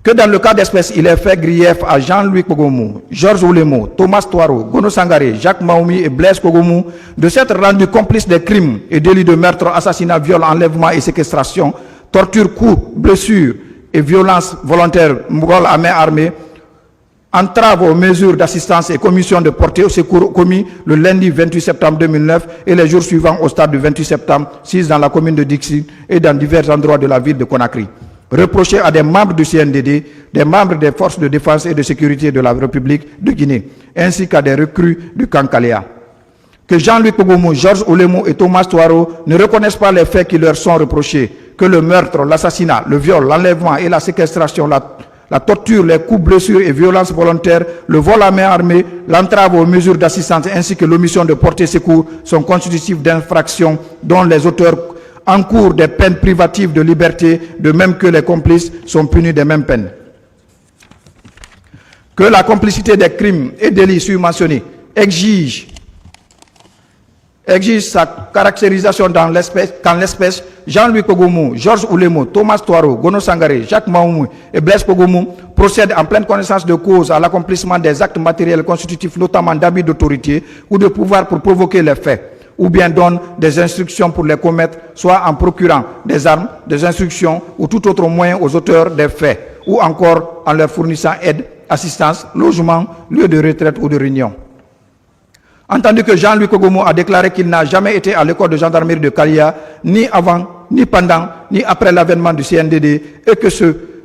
Que dans le cas d'espèce, il est fait grief à Jean-Louis Kogomou, Georges Oulemo, Thomas Touaro, Gono Sangaré, Jacques Maoumi et Blaise Kogomou de s'être rendus complices des crimes et délits de meurtre, assassinat, viol, enlèvement et séquestration, torture, coups, blessures et violences volontaires, vol à main armée, entrave aux mesures d'assistance et commission de portée au secours commis le lundi 28 septembre 2009 et les jours suivants au stade du 28 septembre, 6 dans la commune de Dixi et dans divers endroits de la ville de Conakry. Reproché à des membres du CNDD, des membres des forces de défense et de sécurité de la République de Guinée, ainsi qu'à des recrues du camp Kalea. Que Jean-Louis Kogomou, Georges Oulemo et Thomas Touaro ne reconnaissent pas les faits qui leur sont reprochés, que le meurtre, l'assassinat, le viol, l'enlèvement et la séquestration, la torture, les coups, blessures et violences volontaires, le vol à main armée, l'entrave aux mesures d'assistance ainsi que l'omission de porter secours sont constitutifs d'infractions dont les auteurs encourent des peines privatives de liberté, de même que les complices sont punis des mêmes peines. Que la complicité des crimes et délits surmentionnés exige sa caractérisation dans l'espèce, Jean-Louis Kogomou, Georges Oulemo, Thomas Touaro, Gono Sangaré, Jacques Maoumi et Blaise Kogomou procèdent en pleine connaissance de cause à l'accomplissement des actes matériels constitutifs, notamment d'abus d'autorité ou de pouvoir pour provoquer les faits, ou bien donnent des instructions pour les commettre, soit en procurant des armes, des instructions ou tout autre moyen aux auteurs des faits, ou encore en leur fournissant aide, assistance, logement, lieu de retraite ou de réunion. Entendu que Jean-Louis Kogomou a déclaré qu'il n'a jamais été à l'école de gendarmerie de Kalea, ni avant, ni pendant, ni après l'avènement du CNDD, et que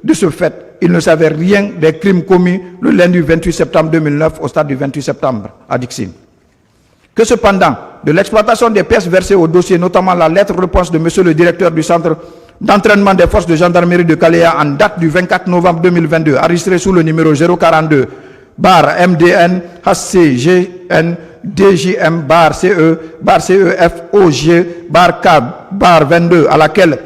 de ce fait, il ne savait rien des crimes commis le lundi 28 septembre 2009 au stade du 28 septembre à Dixine. Que cependant, de l'exploitation des pièces versées au dossier, notamment la lettre-réponse de monsieur le directeur du centre d'entraînement des forces de gendarmerie de Kalea en date du 24 novembre 2022, enregistré sous le numéro 042, MDN, HCGN, DJM, CE, CEF, OG, K, 22, à laquelle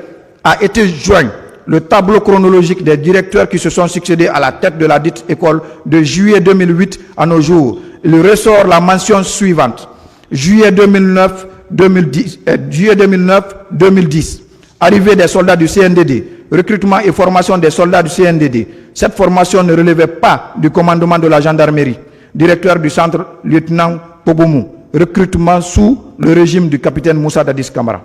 a été joint le tableau chronologique des directeurs qui se sont succédés à la tête de la dite école de juillet 2008 à nos jours. Il ressort la mention suivante. Juillet 2009-2010, arrivée des soldats du CNDD, recrutement et formation des soldats du CNDD. Cette formation ne relevait pas du commandement de la gendarmerie. Directeur du centre, lieutenant Kogomou, recrutement sous le régime du capitaine Moussa Dadis Camara.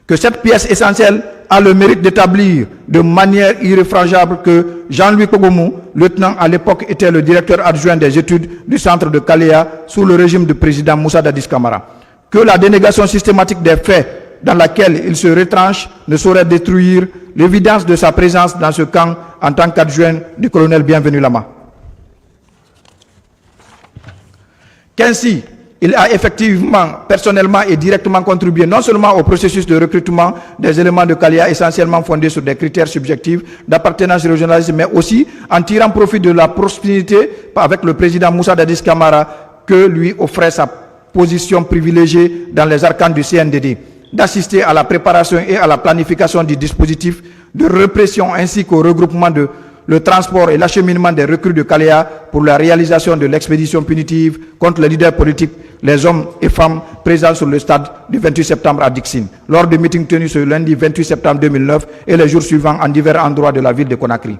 Que cette pièce essentielle a le mérite d'établir de manière irréfragable que Jean-Louis Kogomou, lieutenant à l'époque, était le directeur adjoint des études du centre de Kalea sous le régime du président Moussa Dadis Camara. Que la dénégation systématique des faits dans laquelle il se retranche ne saurait détruire l'évidence de sa présence dans ce camp en tant qu'adjoint du colonel Bienvenu Lama. Qu'ainsi, il a effectivement, personnellement et directement contribué non seulement au processus de recrutement des éléments de Kalea essentiellement fondés sur des critères subjectifs d'appartenance régionaliste, mais aussi en tirant profit de la proximité avec le président Moussa Dadis Camara que lui offrait sa position privilégiée dans les arcanes du CNDD, d'assister à la préparation et à la planification du dispositif de répression ainsi qu'au regroupement de le transport et l'acheminement des recrues de Kalea pour la réalisation de l'expédition punitive contre les leaders politiques, les hommes et femmes présents sur le stade du 28 septembre à Dixine, lors du meeting tenu ce lundi 28 septembre 2009 et les jours suivants en divers endroits de la ville de Conakry.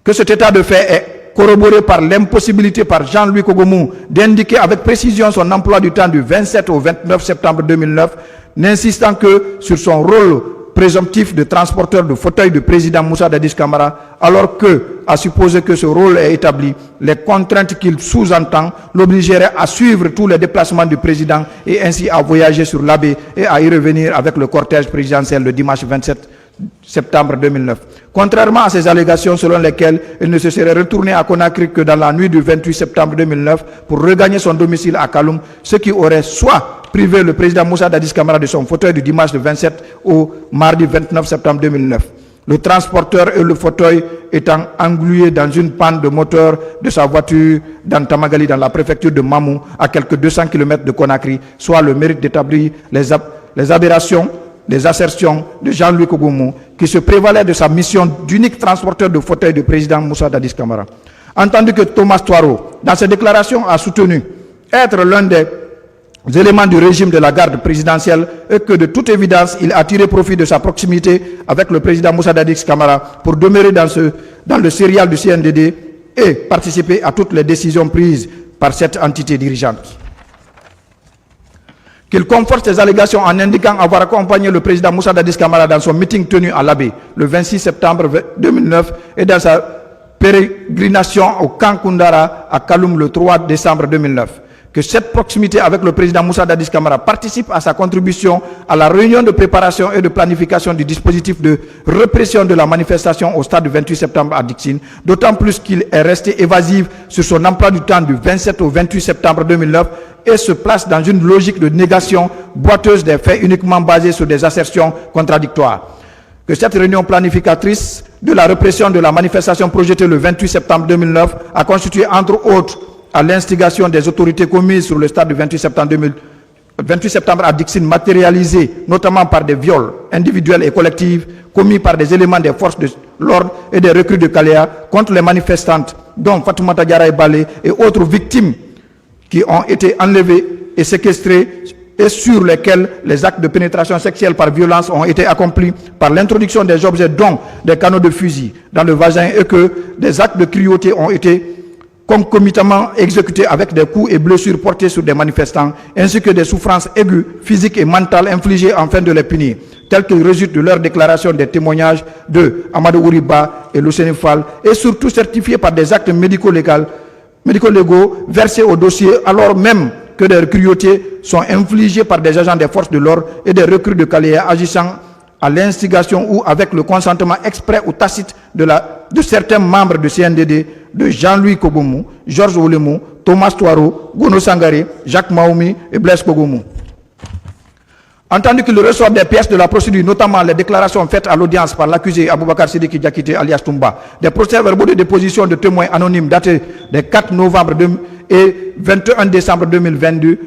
Que cet état de fait est corroboré par l'impossibilité par Jean-Louis Kogomou d'indiquer avec précision son emploi du temps du 27 au 29 septembre 2009, n'insistant que sur son rôle présomptif de transporteur de fauteuil du président Moussa Dadis Camara, alors que, à supposer que ce rôle est établi, les contraintes qu'il sous-entend l'obligeraient à suivre tous les déplacements du président et ainsi à voyager sur l'Abbé et à y revenir avec le cortège présidentiel le dimanche 27 septembre 2009. Contrairement à ces allégations selon lesquelles il ne se serait retourné à Conakry que dans la nuit du 28 septembre 2009 pour regagner son domicile à Kaloum, ce qui aurait soit privé le président Moussa Dadis Camara de son fauteuil du dimanche 27 au mardi 29 septembre 2009. Le transporteur et le fauteuil étant englués dans une panne de moteur de sa voiture dans Tamagali, dans la préfecture de Mamou, à quelques 200 km de Conakry, soit le mérite d'établir les aberrations, les assertions de Jean-Louis Kogomou, qui se prévalait de sa mission d'unique transporteur de fauteuil du président Moussa Dadis Camara. Entendu que Thomas Touaro, dans ses déclarations, a soutenu être l'un des éléments du régime de la garde présidentielle et que de toute évidence, il a tiré profit de sa proximité avec le président Moussa Dadis Camara pour demeurer dans le serial du CNDD et participer à toutes les décisions prises par cette entité dirigeante. Qu'il conforte ses allégations en indiquant avoir accompagné le président Moussa Dadis Camara dans son meeting tenu à l'Abbé le 26 septembre 2009 et dans sa pérégrination au camp Koundara à Kaloum le 3 décembre 2009. Que cette proximité avec le président Moussa Dadis Camara participe à sa contribution à la réunion de préparation et de planification du dispositif de répression de la manifestation au stade du 28 septembre à Dixine, d'autant plus qu'il est resté évasif sur son emploi du temps du 27 au 28 septembre 2009 et se place dans une logique de négation boiteuse des faits uniquement basée sur des assertions contradictoires. Que cette réunion planificatrice de la répression de la manifestation projetée le 28 septembre 2009 a constitué entre autres à l'instigation des autorités commises sur le stade du 28 septembre à Dixine, matérialisées notamment par des viols individuels et collectifs commis par des éléments des forces de l'ordre et des recrues de Kaléa contre les manifestantes, dont Fatoumata Diarra Balé et autres victimes qui ont été enlevées et séquestrées et sur lesquels les actes de pénétration sexuelle par violence ont été accomplis par l'introduction des objets dont des canons de fusil dans le vagin et que des actes de cruauté ont été concomitamment exécutés avec des coups et blessures portés sur des manifestants, ainsi que des souffrances aiguës, physiques et mentales infligées afin de les punir, telles qu'ils résultent de leur déclaration des témoignages de Amadou Ouriba et Luceni Fall, et surtout certifiés par des actes médico-légaux versés au dossier, alors même que des cruautés sont infligées par des agents des forces de l'ordre et des recrues de Kaléa agissant à l'instigation ou avec le consentement exprès ou tacite de certains membres du CNDD, de Jean-Louis Kogomou, Georges Oulemou, Thomas Touaro, Gono Sangaré, Jacques Maoumi et Blaise Kogomou. Entendu qu'il ressort des pièces de la procédure, notamment les déclarations faites à l'audience par l'accusé Aboubakar Sidiki Diakité alias Toumba, des procès-verbaux de déposition de témoins anonymes datés des 4 novembre et 21 décembre 2022,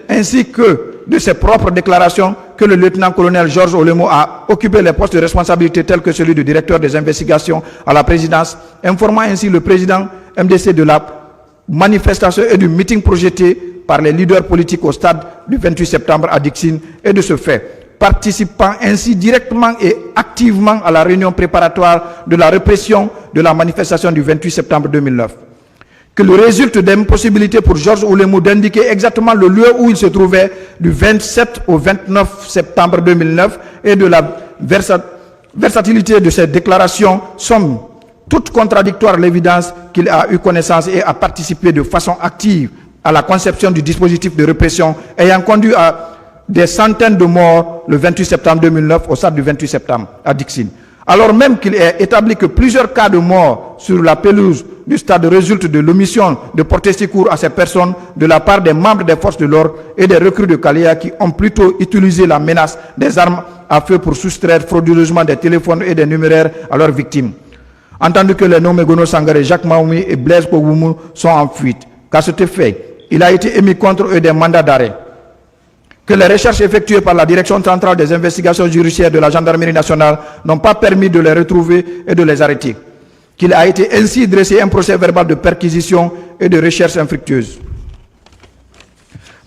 ainsi que de ses propres déclarations que le lieutenant-colonel Georges Oulemou a occupé les postes de responsabilité tels que celui de directeur des investigations à la présidence, informant ainsi le président MDC de la manifestation et du meeting projeté par les leaders politiques au stade du 28 septembre à Dixine et de ce fait, participant ainsi directement et activement à la réunion préparatoire de la répression de la manifestation du 28 septembre 2009. Que le résulte d'impossibilité pour Georges Oulemou d'indiquer exactement le lieu où il se trouvait du 27 au 29 septembre 2009 et de la versatilité de ses déclarations sont toutes contradictoires à l'évidence qu'il a eu connaissance et a participé de façon active à la conception du dispositif de répression ayant conduit à des centaines de morts le 28 septembre 2009 au stade du 28 septembre à Dixine. Alors même qu'il est établi que plusieurs cas de mort sur la pelouse du stade résultent de l'omission de porter secours à ces personnes de la part des membres des forces de l'ordre et des recrues de Kaléa qui ont plutôt utilisé la menace des armes à feu pour soustraire frauduleusement des téléphones et des numéraires à leurs victimes. Entendu que les nommés Gono Sangaré, Jacques Maoumi et Blaise Kogoumou sont en fuite, qu'à cet effet, il a été émis contre eux des mandats d'arrêt. Que les recherches effectuées par la Direction centrale des investigations judiciaires de la gendarmerie nationale n'ont pas permis de les retrouver et de les arrêter. Qu'il a été ainsi dressé un procès verbal de perquisition et de recherche infructueuse.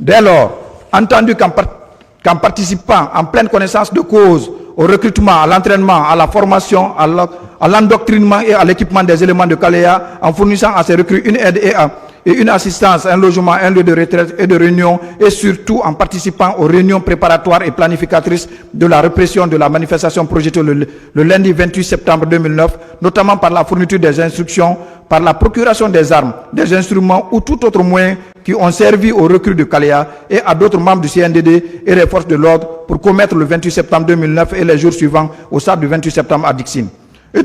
Dès lors, entendu qu'en participant en pleine connaissance de cause au recrutement, à l'entraînement, à la formation, à l'endoctrinement et à l'équipement des éléments de Kaléa, en fournissant à ces recrues une aide et une assistance, un logement, un lieu de retraite et de réunion, et surtout en participant aux réunions préparatoires et planificatrices de la répression de la manifestation projetée le lundi 28 septembre 2009, notamment par la fourniture des instructions, par la procuration des armes, des instruments ou tout autre moyen qui ont servi aux recrues de Kaléa et à d'autres membres du CNDD et des forces de l'ordre pour commettre le 28 septembre 2009 et les jours suivants au stade du 28 septembre à Dixine. Et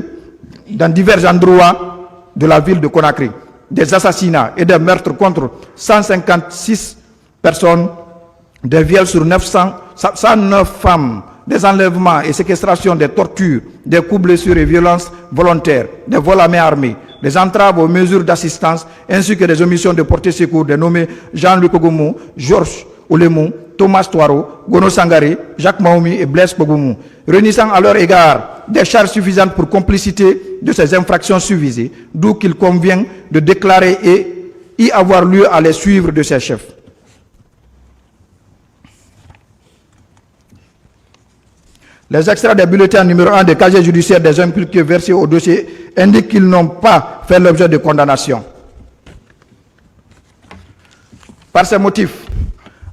dans divers endroits de la ville de Conakry, des assassinats et des meurtres contre 156 personnes, des viols sur 109 femmes, des enlèvements et séquestrations, des tortures, des coups, blessures et violences volontaires, des vols à main armée, des entraves aux mesures d'assistance, ainsi que des omissions de porter secours des nommés Jean-Louis Kogomou, Georges Oulemou, Thomas Touaro, Gono Sangaré, Jacques Maoumi et Blaise Kogomou, réunissant à leur égard des charges suffisantes pour complicité de ces infractions subvisées, d'où qu'il convient de déclarer et y avoir lieu à les suivre de ces chefs. Les extraits des bulletins numéro 1 des casiers judiciaires des impliqués versés au dossier indiquent qu'ils n'ont pas fait l'objet de condamnation. Par ces motifs,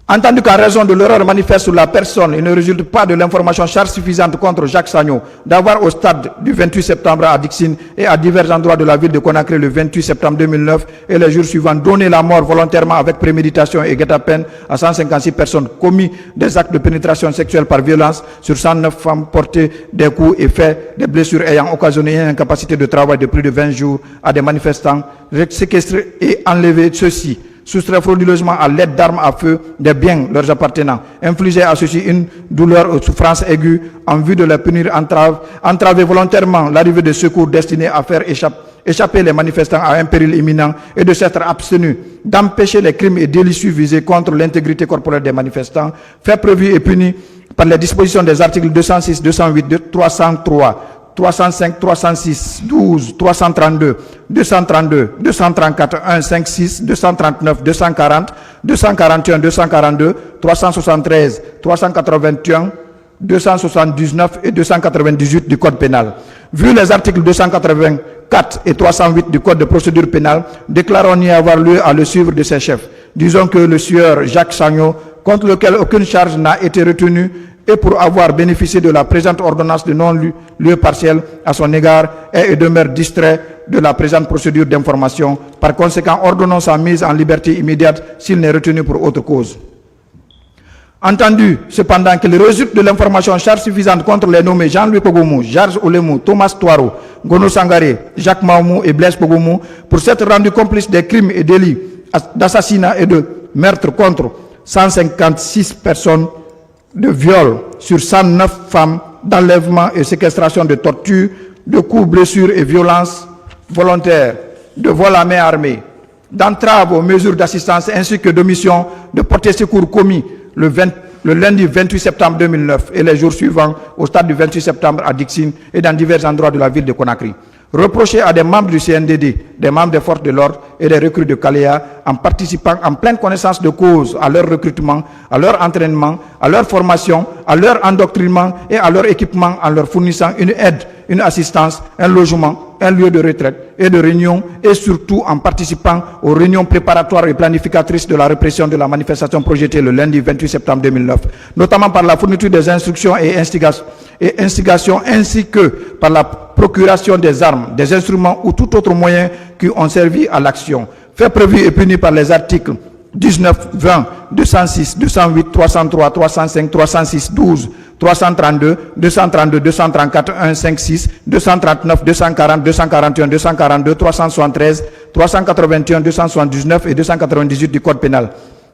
entendu qu'en raison de l'erreur manifeste sur la personne, il ne résulte pas de l'information charge suffisante contre Jacques Sagno d'avoir au stade du 28 septembre à Dixine et à divers endroits de la ville de Conakry le 28 septembre 2009 et les jours suivants donné la mort volontairement avec préméditation et guet-apens à 156 personnes, commis des actes de pénétration sexuelle par violence sur 109 femmes, porté des coups et fait des blessures ayant occasionné une incapacité de travail de plus de 20 jours à des manifestants, séquestrés et enlevés ceux-ci, soustraire frauduleusement à l'aide d'armes à feu des biens leur appartenant, infliger à ceux-ci une douleur ou souffrance aiguë en vue de les punir, entraver volontairement l'arrivée de secours destinés à faire échapper les manifestants à un péril imminent et de s'être abstenus d'empêcher les crimes et délits visés contre l'intégrité corporelle des manifestants, fait prévu et puni par les dispositions des articles 206, 208, 303, 305, 306, 12, 332, 232, 234, 1, 5, 6, 239, 240, 241, 242, 373, 381, 279 et 298 du Code pénal. Vu les articles 284 et 308 du Code de procédure pénale, déclarons n'y avoir lieu à le suivre de ses chefs. Disons que le sieur Jacques Sagno, contre lequel aucune charge n'a été retenue, et pour avoir bénéficié de la présente ordonnance de non-lieu partiel à son égard, est et demeure distrait de la présente procédure d'information. Par conséquent, ordonnons sa mise en liberté immédiate s'il n'est retenu pour autre cause. Entendu cependant qu'il résulte de l'information charge suffisante contre les nommés Jean-Louis Pogomou, Georges Oulemou, Thomas Touaro, Gono Sangaré, Jacques Maoumou et Blaise Pogomou pour s'être rendus complices des crimes et délits d'assassinat et de meurtre contre 156 personnes, de viol sur 109 femmes, d'enlèvement et séquestration, de torture, de coups, blessures et violences volontaires, de vol à main armée, d'entrave aux mesures d'assistance ainsi que d'omission de porter secours commis le lundi 28 septembre 2009 et les jours suivants au stade du 28 septembre à Dixine et dans divers endroits de la ville de Conakry. Reprocher à des membres du CNDD, des membres des forces de l'ordre et des recrues de Caléa en participant en pleine connaissance de cause à leur recrutement, à leur entraînement, à leur formation, à leur endoctrinement et à leur équipement en leur fournissant une aide, une assistance, un logement, un lieu de retraite et de réunion et surtout en participant aux réunions préparatoires et planificatrices de la répression de la manifestation projetée le lundi 28 septembre 2009, notamment par la fourniture des instructions et instigations ainsi que par la procuration des armes, des instruments ou tout autre moyen qui ont servi à l'action. Fait prévu et puni par les articles 19, 20, 206, 208, 303, 305, 306, 12, 332, 232, 234, 1, 5, 6, 239, 240, 241, 242, 373, 381, 279 et 298 du Code pénal.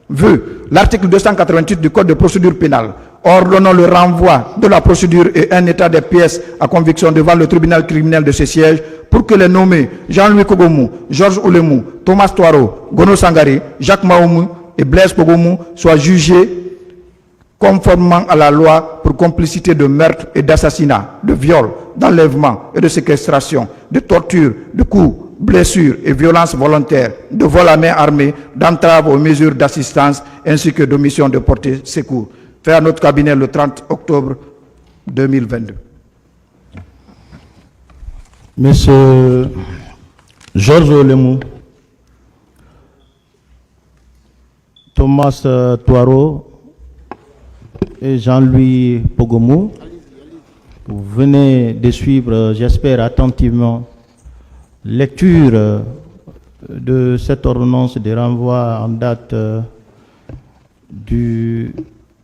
Vu l'article 288 du Code de procédure pénale, ordonnons le renvoi de la procédure et un état des pièces à conviction devant le tribunal criminel de ce siège pour que les nommés Jean-Louis Pogomou, Georges Oulemou, Thomas Touaro, Gono Sangaré, Jacques Maoumou et Blaise Pogomou soient jugés conformément à la loi pour complicité de meurtre et d'assassinat, de viol, d'enlèvement et de séquestration, de torture, de coups, blessures et violences volontaires, de vol à main armée, d'entrave aux mesures d'assistance ainsi que d'omission de porter secours. Fait à notre cabinet le 30 octobre 2022. Monsieur Georges Oulemou, Thomas Touaro et Jean-Louis Pogomou, vous venez de suivre, j'espère attentivement, lecture de cette ordonnance de renvoi en date du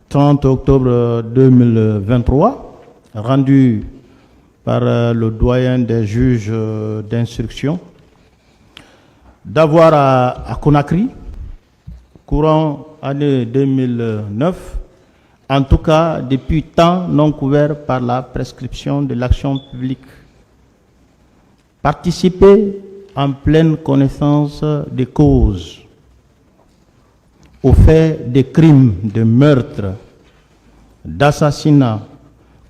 30 octobre 2023, rendue par le doyen des juges d'instruction, d'avoir à Conakry, courant année 2009, en tout cas depuis temps non couvert par la prescription de l'action publique, participer en pleine connaissance des causes au fait des crimes de meurtre, d'assassinat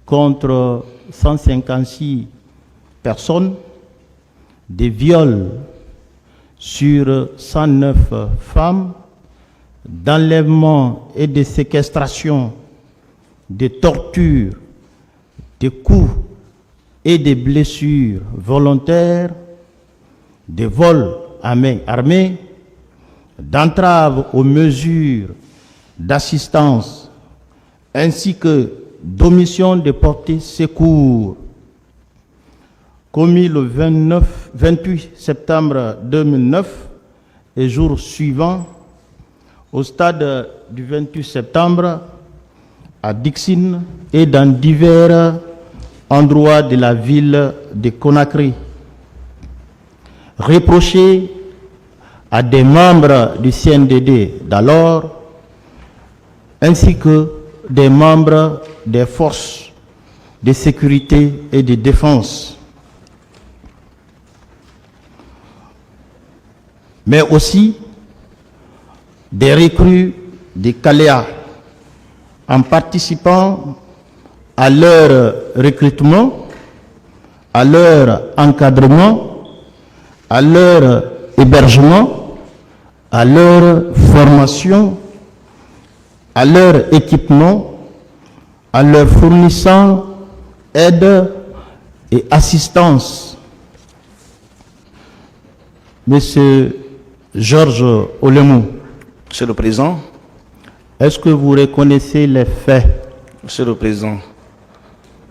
contre 156 personnes, des viols sur 109 femmes, d'enlèvement et de séquestration, de tortures, des coups et des blessures volontaires, des vols à main armée, d'entraves aux mesures d'assistance, ainsi que d'omission de porter secours, commis le 28 septembre 2009 et jour suivant, au stade du 28 septembre, à Dixine et dans divers endroits de la ville de Conakry. Reproché à des membres du CNDD d'alors, ainsi que des membres des forces de sécurité et de défense, mais aussi des recrues de Caléa, en participant à leur recrutement, à leur encadrement, à leur hébergement, à leur formation, à leur équipement, en leur fournissant aide et assistance. Monsieur Georges Olemou, Monsieur le Président, est-ce que vous reconnaissez les faits? Monsieur le Président,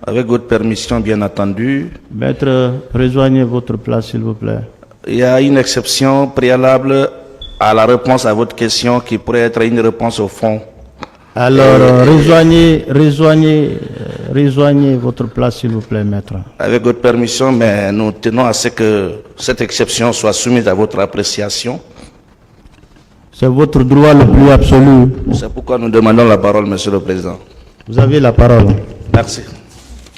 avec votre permission, bien entendu, Maître, rejoignez votre place, s'il vous plaît. il y a une exception préalable à la réponse à votre question qui pourrait être une réponse au fond. Alors, rejoignez votre place, s'il vous plaît, maître. Avec votre permission, mais nous tenons à ce que cette exception soit soumise à votre appréciation. C'est votre droit le plus absolu. C'est pourquoi nous demandons la parole, Monsieur le Président. Vous avez la parole. Merci.